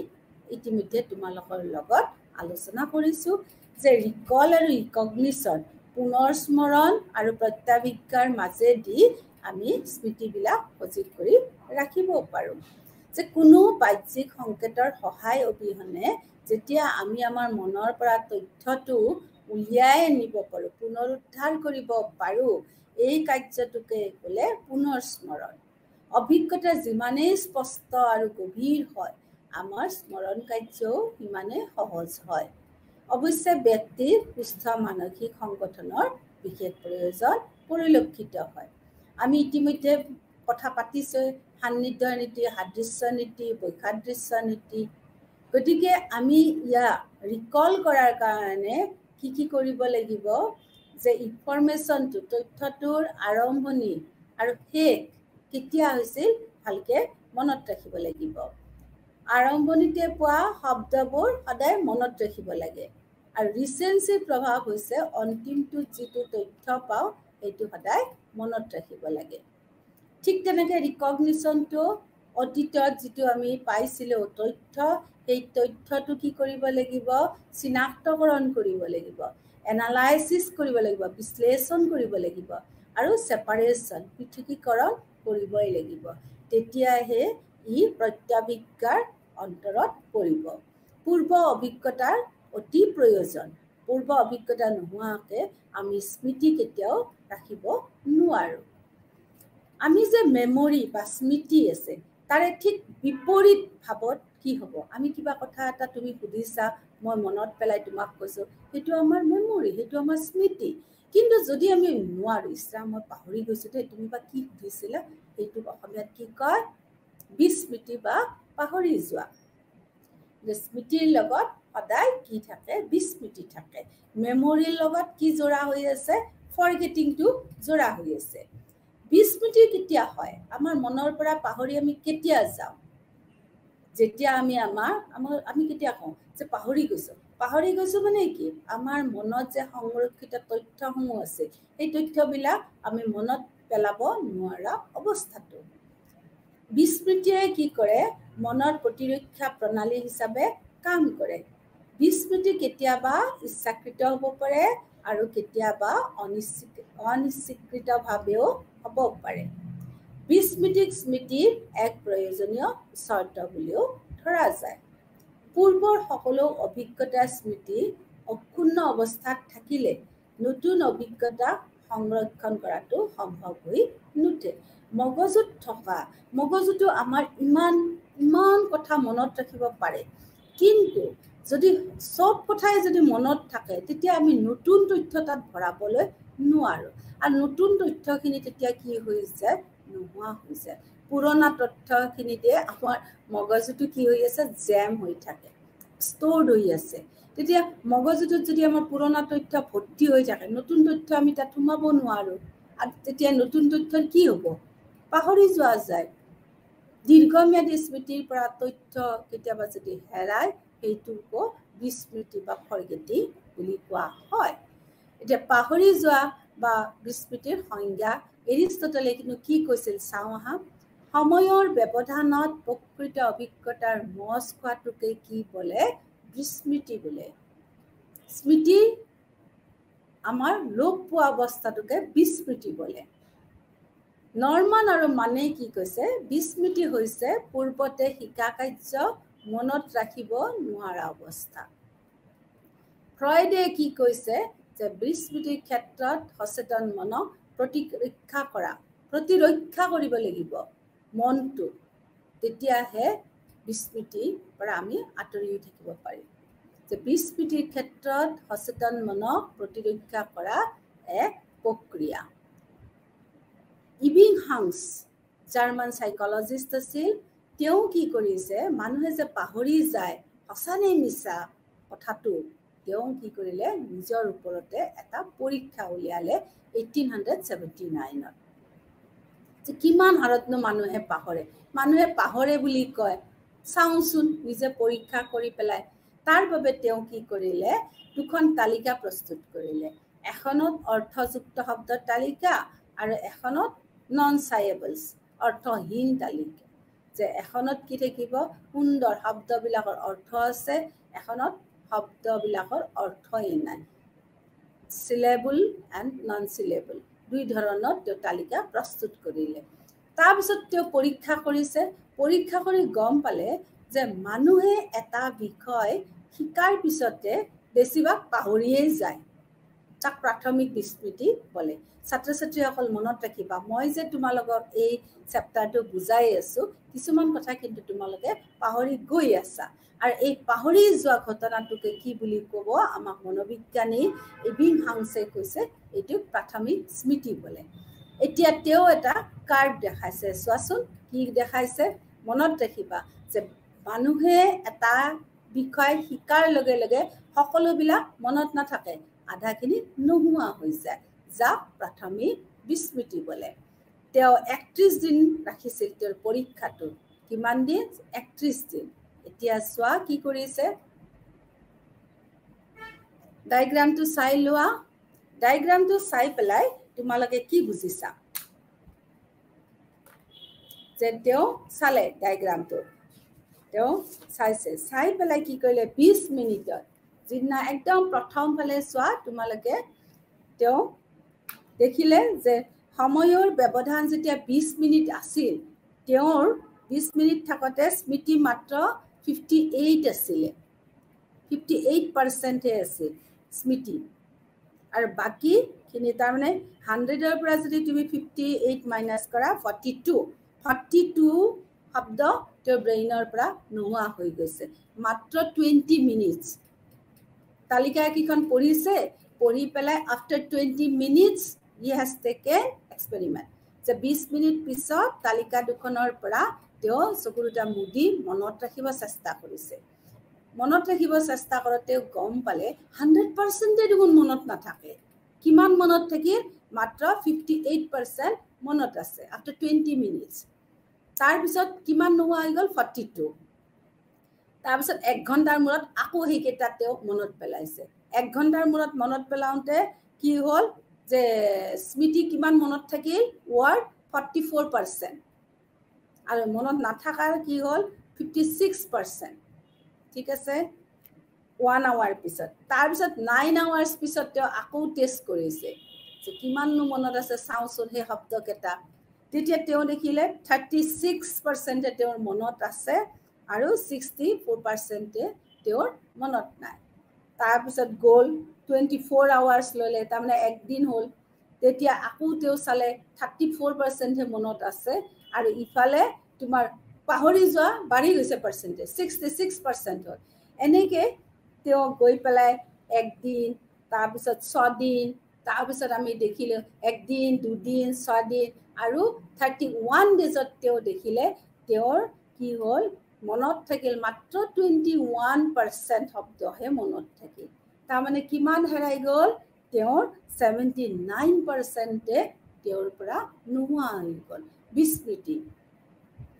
ইতিমধ্যে তোমালোকৰ লগত আলোচনা কৰিছোঁ যে ৰিকল আৰু ৰিকগনিশ্যন, পুনৰ স্মৰণ আৰু প্ৰত্যাৱিজ্ঞাৰ মাজেদি আমি স্মৃতিবিলাক সজীৱ কৰি ৰাখিব পাৰোঁ। যে কোনো বাহ্যিক সংকেতৰ সহায় অবিহনে যেতিয়া আমি আমাৰ মনৰ পৰা তথ্যটো উলিয়াই নিব পাৰোঁ, পুনৰুদ্ধাৰ কৰিব পাৰোঁ, এই কাৰ্যটোকে ক'লে পুনৰ স্মৰণ। অভিজ্ঞতা যিমানেই স্পষ্ট আৰু গভীৰ হয়, আমাৰ স্মৰণ কাৰ্যও সিমানেই সহজ হয়। অৱশ্যে ব্যক্তিৰ সুস্থ মানসিক সংগঠনৰ বিশেষ প্ৰয়োজন পৰিলক্ষিত হয়। আমি ইতিমধ্যে কথা পাতিছোঁ সান্নিধ্য নীতি, সাদৃশ্য নীতি, বৈসাদৃশ্য নীতি। গতিকে আমি ইয়াক ৰিকল কৰাৰ কাৰণে কি কৰিব লাগিব, যে ইনফৰমেশ্যনটো, তথ্যটোৰ আৰম্ভণি আৰু শেষ কেতিয়া হৈছিল ভালকে মনত ৰাখিব লাগিব। আৰম্ভণিতে পোৱা শব্দবোৰ সদায় মনত ৰাখিব লাগে। আৰু ৰিচেঞ্চিৰ প্ৰভাৱ হৈছে অন্তিমটোত যিটো তথ্য পাওঁ সেইটো সদায় মনত ৰাখিব লাগে। ঠিক তেনেকৈ ৰিকগনিশ্যনটো অতীতত যিটো আমি পাইছিলোঁ তথ্য, সেই তথ্যটো কি কৰিব লাগিব, চিনাক্তকৰণ কৰিব লাগিব, এনালাইচিছ কৰিব লাগিব, বিশ্লেষণ কৰিব লাগিব আৰু ছেপাৰেশ্যন, পৃথকীকৰণ কৰিবই লাগিব। তেতিয়াহে ই প্ৰত্যাভিজ্ঞাৰ অন্তৰত পৰিব। পূৰ্ব অভিজ্ঞতাৰ অতি প্ৰয়োজন। পূৰ্ব অভিজ্ঞতা নোহোৱাকৈ আমি স্মৃতি কেতিয়াও ৰাখিব নোৱাৰোঁ। আমি যে মেমৰি বা স্মৃতি আছে, তাৰে ঠিক বিপৰীত ভাৱত কি হ'ব? আমি কিবা কথা এটা তুমি সুধিছা, মই মনত পেলাই তোমাক কৈছোঁ, সেইটো আমাৰ মেমৰি, সেইটো আমাৰ স্মৃতি। কিন্তু যদি আমি নোৱাৰোঁ, ইছৰা মই পাহৰি গৈছোঁ দেই, তুমি বা কি সুধিছিলা, সেইটো অসমীয়াত কি কয়? বিস্মৃতি বা পাহৰি যোৱা। স্মৃতিৰ লগত সদায় কি থাকে? বিস্মৃতি থাকে। মেমৰিৰ লগত কি জোৰা হৈ আছে? ফৰগেটিংটো জোৰা হৈ আছে। বিস্মৃতি কেতিয়া হয়? আমাৰ মনৰ পৰা পাহৰি আমি কেতিয়া যাওঁ? যেতিয়া আমি কেতিয়া কওঁ যে পাহৰি গৈছোঁ। পাহৰি গৈছোঁ মানে কি? আমাৰ মনত যে সংৰক্ষিত তথ্যসমূহ আছে, সেই তথ্যবিলাক আমি মনত পেলাব নোৱাৰা অৱস্থাটো। বিস্মৃতিয়ে কি কৰে? মনৰ প্ৰতিৰক্ষা প্ৰণালী হিচাপে কাম কৰে। বিস্মৃতি কেতিয়াবা ইচ্ছাকৃত হ'ব পাৰে আৰু কেতিয়াবা অনিচ্ছাকৃতভাৱেও হ'ব পাৰে। বিস্মৃতিক স্মৃতিৰ এক প্ৰয়োজনীয় চৰ্ত বুলিও ধৰা যায়। পূৰ্বৰ সকলো অভিজ্ঞতাৰ স্মৃতি অক্ষুণ্ণ অৱস্থাত থাকিলে নতুন অভিজ্ঞতা সংৰক্ষণ কৰাটো সম্ভৱ হৈ নুঠে। মগজুটো আমাৰ ইমান কথা মনত ৰাখিব পাৰে, কিন্তু যদি চব কথাই যদি মনত থাকে, তেতিয়া আমি নতুন তথ্য তাত ভৰাবলৈ নোৱাৰোঁ। আৰু নতুন তথ্যখিনি তেতিয়া কি হৈ যায়? নোহোৱা হৈ যায়। পুৰণা তথ্যখিনিতে আমাৰ মগজুটো কি হৈ আছে? জেম হৈ থাকে, ষ্ট'ৰ্ড হৈ আছে। তেতিয়া মগজুটোত যদি আমাৰ পুৰণা তথ্য ভৰ্তি হৈ থাকে, নতুন তথ্য আমি তাত সোমাব নোৱাৰোঁ। আৰু তেতিয়া নতুন তথ্যৰ কি হ'ব? পাহৰি যোৱা যায়। দীৰ্ঘম্যাদী স্মৃতিৰ পৰা তথ্য কেতিয়াবা যদি হেৰায়, সেইটোকো বিস্মৃতি বা ফৰগেটিং বুলি কোৱা হয়। এতিয়া পাহৰি যোৱা বা বিস্মৃতিৰ সংজ্ঞা এৰিষ্টটলে কিন্তু কি কৈছিল চাওঁ আহা। সময়ৰ ব্যৱধানত প্ৰকৃত অভিজ্ঞতাৰ মচ খোৱাটোকে কি বোলে? বিস্মৃতি বোলে। স্মৃতি আমাৰ লোপ পোৱা অৱস্থাটোকে বিস্মৃতি বোলে। নৰমান আৰু মানে কি কৈছে? বিস্মৃতি হৈছে পূৰ্বতে শিকা কাৰ্য মনত ৰাখিব নোৱাৰা অৱস্থা। ফ্ৰয়ডে কি কৈছে? যে বিস্মৃতিৰ ক্ষেত্ৰত সচেতন মনক প্ৰতিৰক্ষা কৰিব লাগিব মনটো। তেতিয়াহে বিস্মৃতিৰ পৰা আমি আঁতৰি থাকিব পাৰিম। যে বিস্মৃতিৰ ক্ষেত্ৰত সচেতন মনক প্ৰতিৰক্ষা কৰা এক প্ৰক্ৰিয়া। ইবিংহাউছ জাৰ্মান চাইকলজিষ্ট আছিল। তেওঁ কি কৰিছে? মানুহে যে পাহৰি যায়, সঁচা নে মিছা কথাটো তেওঁ কি কৰিলে? নিজৰ ওপৰতে এটা পৰীক্ষা উলিয়ালে 1879ত। যে কিমান হাৰতনো মানুহে পাহৰে বুলি কয়, চাওঁচোন নিজে পৰীক্ষা কৰি পেলাই। তাৰ বাবে তেওঁ কি কৰিলে? দুখন তালিকা প্ৰস্তুত কৰিলে। এখনত অৰ্থযুক্ত শব্দৰ তালিকা আৰু এখনত নন চায়েবলছ, অৰ্থহীন তালিকা। যে এখনত কি থাকিব? সুন্দৰ শব্দবিলাকৰ অৰ্থ আছে, এখনত শব্দবিলাকৰ অৰ্থই নাই। চিলেবল এণ্ড নন চিলেবল, দুই ধৰণৰ তেওঁ তালিকা প্ৰস্তুত কৰিলে। তাৰপিছত তেওঁ পৰীক্ষা কৰিছে। পৰীক্ষা কৰি গম পালে যে মানুহে এটা বিষয় শিকাৰ পিছতে বেছিভাগ পাহৰিয়েই যায় তাক প্ৰাথমিক বিস্মৃতি বলে ছাত্ৰ ছাত্ৰীসকল মনত ৰাখিবা মই যে তোমালোকক এই চেপ্টাৰটো বুজাই আছো কিছুমান কথা কিন্তু তোমালোকে পাহৰি গৈ আছা আৰু এই পাহৰি যোৱা ঘটনাটোকে কি বুলি ক'ব আমাক মনোবিজ্ঞানী ইবিং হাংছে কৈছে এইটো প্ৰাথমিক স্মৃতি বলে এতিয়া তেওঁ এটা কাৰ্ভ দেখাইছে চোৱাচোন কি দেখাইছে মনত ৰাখিবা যে মানুহে এটা বিষয় শিকাৰ লগে লগে সকলোবিলাক মনত নাথাকে আধাখিনি নোহোৱা হৈ যায় যা প্ৰাথমিক বিস্মৃতি বলে তেওঁ 31 দিন ৰাখিছিল তেওঁৰ পৰীক্ষাটো কিমান দিন 31 দিন এতিয়া চোৱা কি কৰিছে ডায়াগ্ৰামটো চাই লোৱা ডায়াগ্ৰামটো চাই পেলাই তোমালোকে কি বুজিছা যে তেওঁ চালে ডায়াগ্ৰামটো তেওঁ চাইছে চাই পেলাই কি কৰিলে 20 মিনিটত যিদিনা একদম প্ৰথম ফালে চোৱা তোমালোকে তেওঁ দেখিলে যে সময়ৰ ব্যৱধান যেতিয়া 20 মিনিট আছিল তেওঁৰ 20 মিনিট থাকতে স্মৃতি মাত্ৰ 58 আছিলে 58% আছিল স্মৃতি আৰু বাকি খিনি তাৰ মানে 100 ৰ পৰা যদি তুমি 58 মাইনাস কৰা 42 শব্দ তেওঁৰ ব্ৰেইনৰ পৰা নোহোৱা হৈ গৈছে মাত্ৰ 20 মিনিটস তালিকা কিখন পঢ়িছে পঢ়ি পেলাই after 20 minutes he has taken experiment যে 20 মিনিট পিছত তালিকা দুখনৰ পৰা তেওঁ চকুৰুটা মুদি মনত ৰাখিব চেষ্টা কৰিছে মনত ৰাখিব চেষ্টা কৰতে গম পালে 100% দেখোন মনত নাথাকে কিমান মনত থাকিল মাত্ৰ 58% মনত আছে আফটাৰ 20 মিনিটস তাৰ পিছত কিমান নোহোৱা হৈ গল 42 তাৰ পিছত 1 ঘণ্টাৰ মূৰত আকৌ হেকেটা তেওঁ মনত পেলাইছে 1 ঘণ্টাৰ মূৰত মনত পেলাওতে কি হল যে স্মৃতি কিমান মনত থাকিল ওয়াৰ্ড 44% আৰু মনত নাথাকাৰ কি হল 56% ঠিক আছে 1 আৱাৰ পিছত তাৰ পিছত 9 আৱাৰ্স পিছত তেওঁ আকৌ টেস্ট কৰিছে যে কিমান মনত আছে চাওচোন হে শব্দ কেটা তেতিয়া তেওঁ দেখিলে 36% তেওঁৰ মনত আছে আৰু 64% তেওঁৰ মনত নাই তাৰ পিছত গোল 24 আৱাৰ্স ললে তাৰ মানে একদিন হল তেতিয়া আকৌ তেওঁ চালে 34% হে মনত আছে আৰু ইফালে তোমাৰ পাহৰি যোৱা বাঢ়ি গৈছে পাৰ্সেন্টেজ 66% হল এনেকে তেওঁ গৈ পেলাই একদিন তাৰ পিছত 6 দিন তাৰ পিছত আমি দেখিলো একদিন দুদিন 6 দিন আৰু 31 ডেজত তেওঁ দেখিলে তেওঁৰ কি হল মনত থাকিল মাত্ৰ 21% শব্দহে মনত থাকিল তাৰ মানে কিমান হেৰাই গল তেওঁৰ 79% তেওঁৰ পৰা নোহোৱা হৈ গল বিস্মৃতি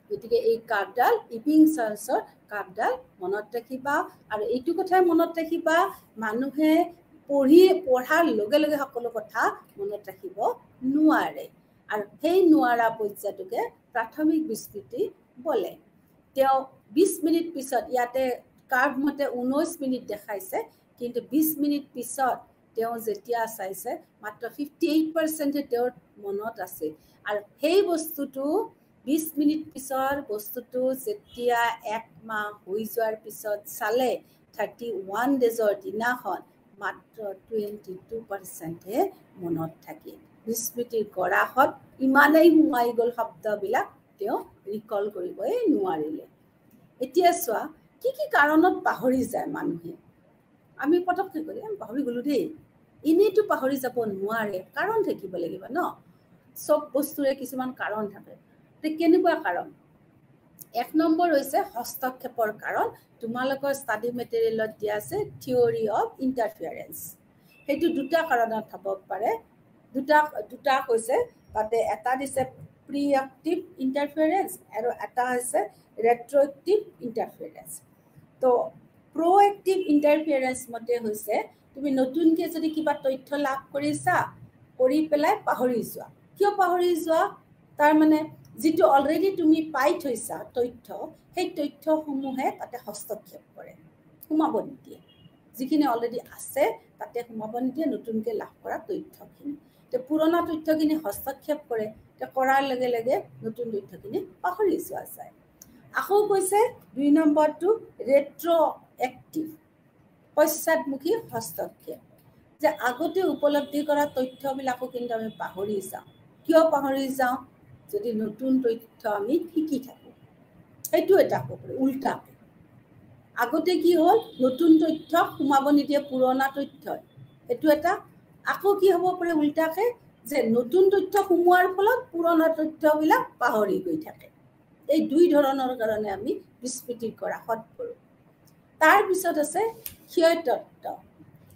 গতিকে এই কাৰ্ডাল ইবিং চাৰ্চৰ কাৰ্ডাল মনত ৰাখিবা আৰু এইটো কথাই মনত ৰাখিবা মানুহে পঢ়াৰ লগে লগে সকলো কথা মনত ৰাখিব নোৱাৰে আৰু সেই নোৱাৰা পৰ্যায়টোকে প্ৰাথমিক বিস্মৃতি বলে তেওঁ 20 মিনিট পিছত ইয়াতে কাৰ্ভ মতে 19 মিনিট দেখাইছে কিন্তু 20 মিনিট পিছত তেওঁ যেতিয়া চাইছে মাত্ৰ 58% তেওঁৰ মনত আছে আৰু সেই বস্তুটো 20 মিনিট পিছৰ বস্তুটো যেতিয়া 1 মাহ হৈ যোৱাৰ পিছত চালে 31 ডেজৰ দিনাখন মাত্ৰ 22% হে মনত থাকে বিস্মৃতিৰ গৰাহত ইমানেই সোমাই গল শব্দবিলাক তেওঁ ৰিকল কৰিবই নোৱাৰিলে এতিয়া চোৱা কি কি কাৰণত পাহৰি যায় মানুহে আমি পটককৈ কৰি পাহৰি গলো দেই ইনেটো পাহৰি যাব নোৱাৰে কাৰণ থাকিব লাগিব ন সব বস্তুৰে কিছুমান কাৰণ থাকে তে কেনেকুৱা কাৰণ 1 নম্বৰ হৈছে হস্তক্ষেপৰ কাৰণ তোমালোকৰ ষ্টাডি মেটেৰিয়েলত দিয়া আছে থিওৰি অফ ইন্টাৰফিয়াৰেন্স হেতু দুটা কাৰণত হ'ব পাৰে দুটা কৈছে তাতে এটা দিছে প্ৰিএক্টিভ ইন্টাৰফিয়াৰেন্স আৰু এটা হৈছে ৰেট্ৰোএক্টিভ ইন্টাৰফিয়াৰেন্স তো প্ৰএক্টিভ ইন্টাৰফিয়াৰেন্স মতে হৈছে তুমি নতুনকৈ যদি কিবা তথ্য লাভ কৰিছা কৰি পেলাই পাহৰি যোৱা কিয় পাহৰি যোৱা তাৰ মানে যেটো অলৰেডি তুমি পাই থৈছা তথ্য সেই তথ্যসমূহে তাতে হস্তক্ষেপ কৰে সোমাব নিদিয়ে যিখিনি অলৰেডি আছে তাতে সোমাব নিদিয়ে নতুনকৈ লাভ কৰা তথ্যখিনি তে পুৰণা তথ্যখিনি হস্তক্ষেপ কৰে তে কৰাৰ লগে লগে নতুন তথ্যখিনি পাহৰি যোৱা যায় আকৌ কৈছে 2 নম্বৰটো ৰেট্ৰোএক্টিভ পশ্চাদমুখী হস্তক্ষেপ যে আগতে উপলব্ধি কৰা তথ্যবিলাকো কিন্তু আমি পাহৰি যাওঁ কিয় পাহৰি যাওঁ যদি নতুন তথ্য আমি শিকি থাকোঁ সেইটো এটা হ'ব পাৰে উল্টা আগতে কি হ'ল নতুন তথ্য সোমাব নিদিয়ে পুৰণা তথ্য এইটো এটা আকৌ কি হ'ব পাৰে উল্টাকে যে নতুন তথ্য সোমোৱাৰ ফলত পুৰণা তথ্যবিলাক পাহৰি গৈ থাকে এই দুই ধৰণৰ কাৰণে আমি বিস্মৃতিৰ গ্ৰাসত পৰোঁ তাৰ পিছত আছে ক্ষয় তত্ত্ব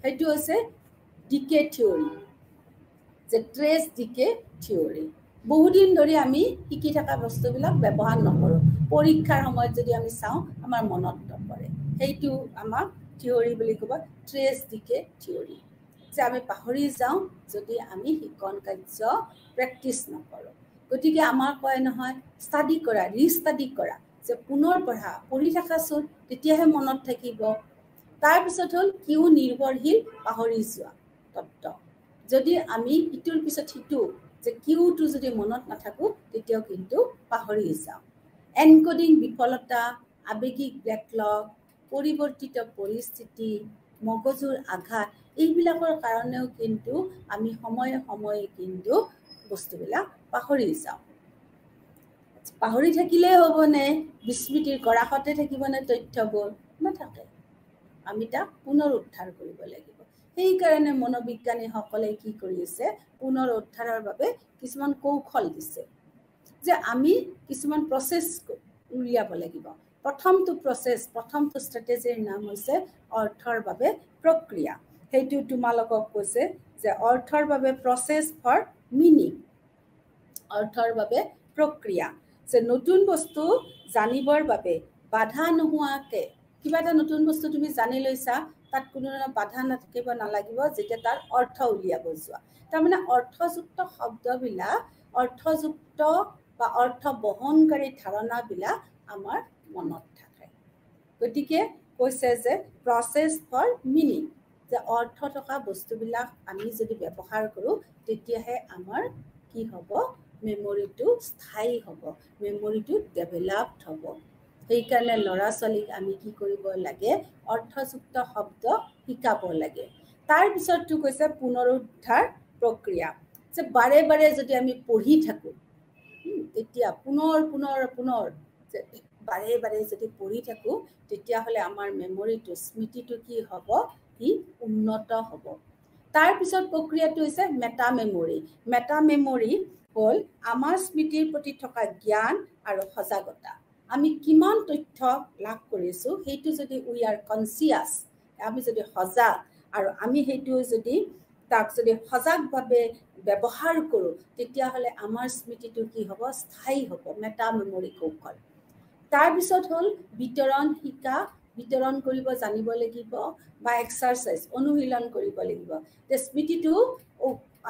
সেইটো হৈছে ডিকে থিয়ৰী যে ট্ৰেছ ডিকে থিয়ৰী বহুদিন ধৰি আমি শিকি থকা বস্তুবিলাক ব্যৱহাৰ নকৰোঁ পৰীক্ষাৰ সময়ত যদি আমি চাওঁ আমাৰ মনত নপৰে সেইটো আমাক থিয়ৰী বুলি ক'ব ট্ৰেছ ডিকে থিয়ৰী যে আমি পাহৰি যাওঁ যদি আমি শিক্ষণ কাৰ্য প্ৰেক্টিছ নকৰোঁ গতিকে আমাক কয় নহয় ষ্টাডি কৰা ৰিষ্টাডি কৰা যে পুনৰ পঢ়ি থাকাচোন তেতিয়াহে মনত থাকিব তাৰপিছত হ'ল কিউ নিৰ্ভৰশীল পাহৰি যোৱা তত্ত্ব যদি আমি ইটোৰ পিছত সিটো যে কিউটো যদি মনত নাথাকোঁ তেতিয়াও কিন্তু পাহৰি যাওঁ এনকডিং বিফলতা আৱেগিক ব্যাকলগ পৰিৱৰ্তিত পৰিস্থিতি মগজুৰ আঘাত এইবিলাকৰ কাৰণেও কিন্তু আমি সময়ে সময়ে কিন্তু বস্তুবিলাক পাহৰি যাওঁ পাহৰি থাকিলেই হ'বনে বিস্মৃতিৰ গৰাহতে থাকিবনে তথ্যবোৰ নাথাকে আমি তাক পুনৰ উদ্ধাৰ কৰিব লাগিব সেইকাৰণে মনোবিজ্ঞানীসকলে কি কৰিছে পুনৰ উদ্ধাৰৰ বাবে কিছুমান কৌশল দিছে যে আমি কিছুমান প্ৰচেছ উলিয়াব লাগিব প্ৰথমটো ষ্ট্ৰেটেজিৰ নাম হৈছে অৰ্থৰ বাবে প্ৰক্ৰিয়া সেইটো তোমালোকক কৈছে যে অৰ্থৰ বাবে প্ৰচেছ ফৰ মিনিং অৰ্থৰ বাবে প্ৰক্ৰিয়া যে নতুন বস্তু জানিবৰ বাবে বাধা নোহোৱাকৈ কিবা এটা নতুন বস্তু তুমি জানি লৈছা তাত কোনো বাধা নাথাকিব নালাগিব যেতিয়া তাৰ অৰ্থ উলিয়াব যোৱা তাৰমানে অৰ্থযুক্ত শব্দবিলাক অৰ্থযুক্ত বা অৰ্থ বহনকাৰী ধাৰণাবিলাক আমাৰ মনত থাকে গতিকে কৈছে যে প্ৰচেছ ফৰ মিনিং যে অৰ্থ থকা বস্তুবিলাক আমি যদি ব্যৱহাৰ কৰোঁ তেতিয়াহে আমাৰ কি হ'ব মেমৰিটো স্থায়ী হ'ব মেমৰিটো ডেভেলপড হ'ব সেইকাৰণে ল'ৰা ছোৱালীক আমি কি কৰিব লাগে অৰ্থযুক্ত শব্দ শিকাব লাগে তাৰপিছতটো কৈছে পুনৰুদ্ধাৰ প্ৰক্ৰিয়া যে বাৰে বাৰে যদি আমি পঢ়ি থাকোঁ তেতিয়া পুনৰ যে বাৰে বাৰে যদি পঢ়ি থাকোঁ তেতিয়াহ'লে আমাৰ মেমৰিটো স্মৃতিটো কি হ'ব ই উন্নত হ'ব তাৰপিছত প্ৰক্ৰিয়াটো হৈছে মেটা মেমৰি হ'ল আমাৰ স্মৃতিৰ প্ৰতি থকা জ্ঞান আৰু সজাগতা আমি কিমান তথ্য লাভ কৰিছোঁ সেইটো যদি উই আৰ কনচিয়াছ আমি যদি সজাগ আৰু আমি সেইটো যদি তাক যদি সজাগভাৱে ব্যৱহাৰ কৰোঁ তেতিয়াহ'লে আমাৰ স্মৃতিটো কি হ'ব স্থায়ী হ'ব মেটা মেমৰি কৌশল তাৰপিছত হ'ল বিতৰণ কৰিব জানিব লাগিব বা এক্সাৰচাইজ অনুশীলন কৰিব লাগিব যে স্মৃতিটো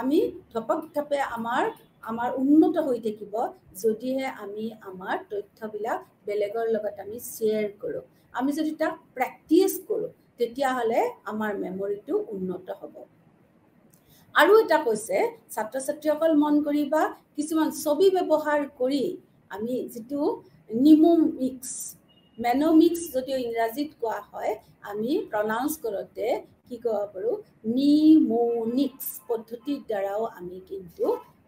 আমি ধপধপে আমাৰ উন্নত হৈ থাকিব যদিহে আমি আমাৰ তথ্যবিলাক বেলেগৰ লগত আমি শ্বেয়াৰ কৰোঁ আমি যদি তাক প্ৰেক্টিছ কৰোঁ তেতিয়াহ'লে আমাৰ মেমৰিটো উন্নত হ'ব আৰু এটা কৈছে ছাত্ৰ ছাত্ৰীসকল মন কৰিবা কিছুমান ছবি ব্যৱহাৰ কৰি আমি যিটো মেনমিক্স যদিও ইংৰাজীত কোৱা হয় আমি প্ৰনাউন্স কৰোঁতে কি ক'ব পাৰোঁ নিমোনিক্স পদ্ধতিৰ দ্বাৰাও আমি কিন্তু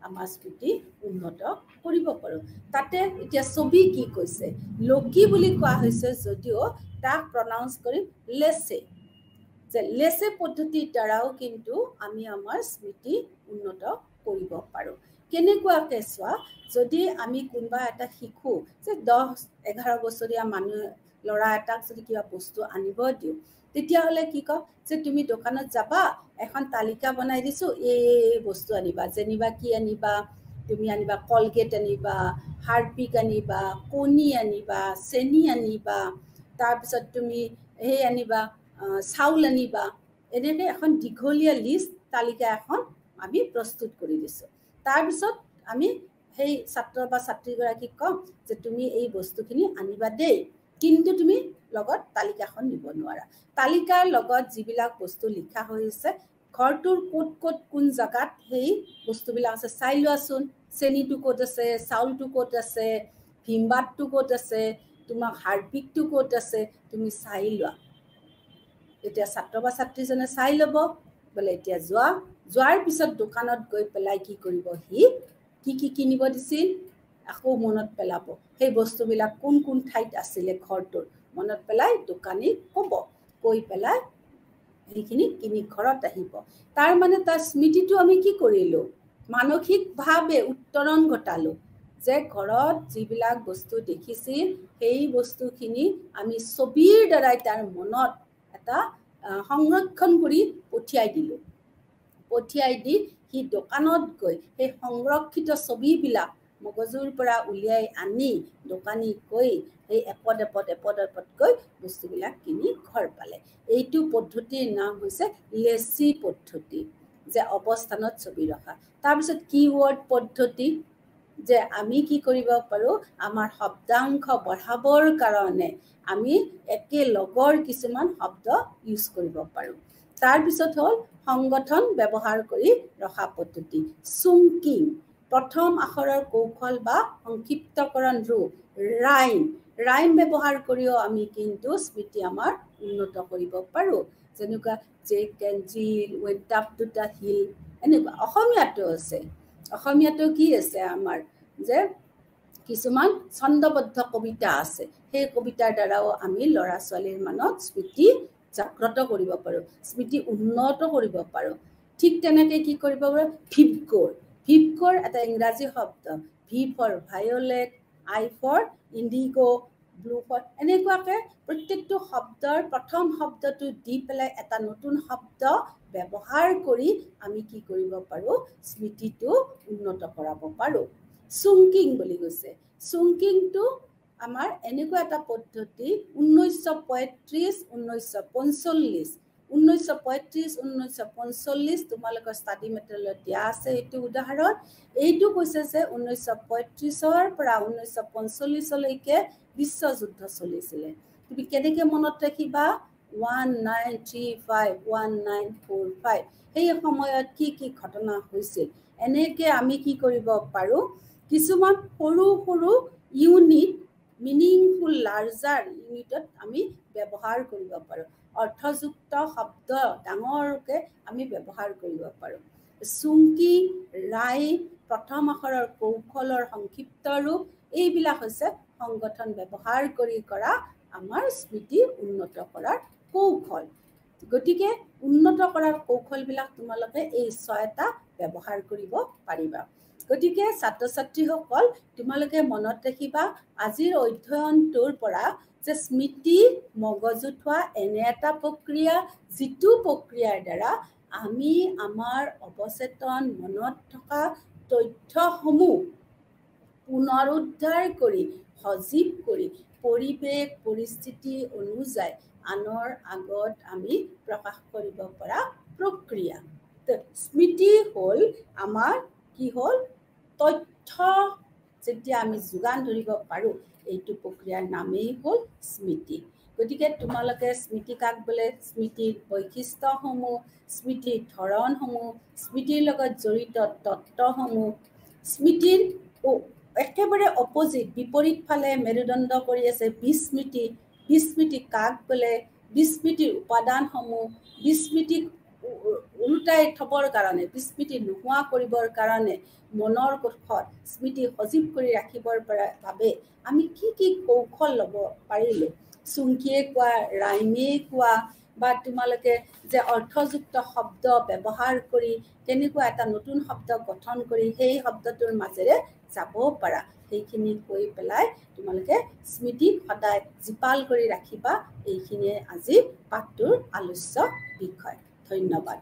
আমাৰ স্মৃতি উন্নত কৰিব পাৰোঁ তাতে এতিয়া ছবি কি কৈছে লকি বুলি কোৱা হৈছে যদিও তাক প্ৰনাউন্স কৰিম লেছে পদ্ধতিৰ দ্বাৰাও কিন্তু আমি আমাৰ স্মৃতি উন্নত কৰিব পাৰোঁ কেনেকুৱাকৈ চোৱা যদি আমি কোনোবা এটা শিশু যে 10-11 বছৰীয়া ল'ৰা এটাক যদি কিবা বস্তু আনিব দিওঁ তেতিয়াহ'লে কি কওঁ যে তুমি দোকানত যাবা এখন তালিকা বনাই দিছোঁ এই বস্তু আনিবা যেনিবা কি আনিবা তুমি আনিবা কলগেট আনিবা হাৰ্পিক আনিবা কণী আনিবা চেনি আনিবা তাৰপিছত তুমি সেই আনিবা চাউল আনিবা এনেকৈ এখন দীঘলীয়া লিষ্ট তালিকা এখন আমি প্ৰস্তুত কৰি দিছোঁ তাৰপিছত আমি সেই ছাত্ৰ বা ছাত্ৰীগৰাকীক কওঁ যে তুমি এই বস্তুখিনি আনিবা দেই কিন্তু তুমি লগত তালিকাখন নিব নোৱাৰা তালিকাৰ লগত যিবিলাক বস্তু লিখা হৈছে ঘৰটোৰ ক'ত কোন জেগাত সেই বস্তুবিলাক আছে চাই লোৱাচোন চেনিটো ক'ত আছে চাউলটো ক'ত আছে ভীমবাৰটো ক'ত আছে তোমাৰ হাৰ্পিকটো ক'ত আছে তুমি চাই লোৱা এতিয়া ছাত্ৰ বা ছাত্ৰীজনে চাই ল'ব বোলে এতিয়া যোৱাৰ পিছত দোকানত গৈ পেলাই কি কৰিব সি কি কিনিব দিছিল আকৌ মনত পেলাব সেই বস্তুবিলাক কোন কোন ঠাইত আছিলে ঘৰটোৰ মনত পেলাই দোকানীক ক'ব কৈ পেলাই সেইখিনি কিনি ঘৰত আহিব তাৰ মানে তাৰ স্মৃতিটো আমি কি কৰিলো মানসিকভাৱে উত্তৰণ ঘটালো যে ঘৰত যিবিলাক বস্তু দেখিছিল সেই বস্তুখিনি আমি ছবিৰ দ্বাৰাই তাৰ মনত এটা সংৰক্ষণ কৰি পঠিয়াই দিলো পঠিয়াই দি সি দোকানত গৈ সেই সংৰক্ষিত ছবিবিলাক মগজুৰ পৰা উলিয়াই আনি দোকানীক গৈ সেই এপদ গৈ বস্তুবিলাক কিনি ঘৰ পালে এইটো পদ্ধতিৰ নাম হৈছে লেচি পদ্ধতি যে অৱস্থানত ছবি ৰখা তাৰপিছত কিৱৰ্ড পদ্ধতি যে আমি কি কৰিব পাৰো আমাৰ শব্দাংশ বঢ়াবৰ কাৰণে আমি একে লগৰ কিছুমান শব্দ ইউজ কৰিব পাৰো তাৰপিছত হ'ল সংগঠন ব্যৱহাৰ কৰি ৰখা পদ্ধতি চুংকিং প্ৰথম আখৰৰ কৌশল বা সংক্ষিপ্তকৰণ ৰূপ ৰাইম ব্যৱহাৰ কৰিও আমি কিন্তু স্মৃতি আমাৰ উন্নত কৰিব পাৰো যেনেকুৱা জে কেন Jill went up to the hill এনেকুৱা অসমীয়াটো আছে অসমীয়াটো কি আছে আমাৰ যে কিছুমান ছন্দবদ্ধ কবিতা আছে সেই কবিতাৰ দ্বাৰাও আমি ল'ৰা ছোৱালীৰ মনত স্মৃতি জাগ্ৰত কৰিব পাৰো স্মৃতি উন্নত কৰিব পাৰো ঠিক তেনেকৈ কি কৰিব পাৰো ভিপক'ৰ এটা ইংৰাজী শব্দ V for violet I for indigo blue for এনেকুৱাকৈ প্ৰত্যেকটো শব্দৰ প্ৰথম শব্দটো দি পেলাই এটা নতুন শব্দ ব্যৱহাৰ কৰি আমি কি কৰিব পাৰো স্মৃতিটো উন্নত কৰাব পাৰো চুংকিং বুলি কৈছে চুংকিংটো আমাৰ এনেকুৱা এটা পদ্ধতি 1935-1945 তোমালোকৰ ষ্টাডি মেটেৰিয়েলত দিয়া আছে এইটো উদাহৰণ এইটো কৈছে যে 1935-ৰ পৰা 1945লৈকে বিশ্বযুদ্ধ চলিছিলে তুমি কেনেকৈ মনত ৰাখিবা 1935 সেই সময়ত কি ঘটনা হৈছিল এনেকৈ আমি কি কৰিব পাৰো কিছুমান সৰু সৰু ইউনিট মিনিংফুল লাৰ্জাৰ ইউনিটত আমি ব্যৱহাৰ কৰিব পাৰো অৰ্থযুক্ত শব্দ ডাঙৰকৈ আমি ব্যৱহাৰ কৰিব পাৰো চুংকি ৰাইম প্ৰথম আখৰৰ কৌশলৰ সংক্ষিপ্ত ৰূপ এইবিলাক হৈছে সংগঠন ব্যৱহাৰ কৰি কৰা আমাৰ স্মৃতি উন্নত কৰাৰ কৌশল গতিকে উন্নত কৰাৰ কৌশলবিলাক তোমালোকে এই 6টা ব্যৱহাৰ কৰিব পাৰিবা গতিকে ছাত্ৰ ছাত্ৰীসকল তোমালোকে মনত ৰাখিবা আজিৰ অধ্যয়নটোৰ পৰা যে স্মৃতি মগজুত হোৱা এনে এটা প্ৰক্ৰিয়া যিটো প্ৰক্ৰিয়াৰ দ্বাৰা আমি আমাৰ অৱচেতন মনত থকা তথ্যসমূহ পুনৰুদ্ধাৰ কৰি সজীৱ কৰি পৰিৱেশ পৰিস্থিতি অনুযায়ী আনৰ আগত আমি প্ৰকাশ কৰিব পৰা প্ৰক্ৰিয়া স্মৃতি হ'ল আমাৰ কি হ'ল তথ্য যেতিয়া আমি যোগান ধৰিব পাৰো এইটো প্ৰক্ৰিয়াৰ নামেই হ'ল স্মৃতি গতিকে তোমালোকে স্মৃতি কাক বোলে স্মৃতিৰ বৈশিষ্ট্যসমূহ স্মৃতিৰ ধৰণসমূহ স্মৃতিৰ লগত জড়িত তত্ত্বসমূহ স্মৃতিৰ একেবাৰে অপজিট বিপৰীত ফালে মেৰুদণ্ড কৰি আছে বিস্মৃতি কাক বোলে বিস্মৃতিৰ উপাদানসমূহ বিস্মৃতিক উল্টাই থবৰ কাৰণে বিস্মৃতি নোহোৱা কৰিবৰ কাৰণে মনৰ কোষত স্মৃতি সজীৱ কৰি ৰাখিবৰ বাবে আমি কি কৌশল ল'ব পাৰিলো চুংকিয়ে কোৱা ৰাইমে কোৱা বা তোমালোকে যে অৰ্থযুক্ত শব্দ ব্যৱহাৰ কৰি তেনেকুৱা এটা নতুন শব্দ গঠন কৰি সেই শব্দটোৰ মাজেৰে যাব পাৰা সেইখিনি কৈ পেলাই তোমালোকে স্মৃতি সদায় জীপাল কৰি ৰাখিবা এইখিনিয়ে আজি পাঠটোৰ আলোচ্য বিষয় ধন্যবাদ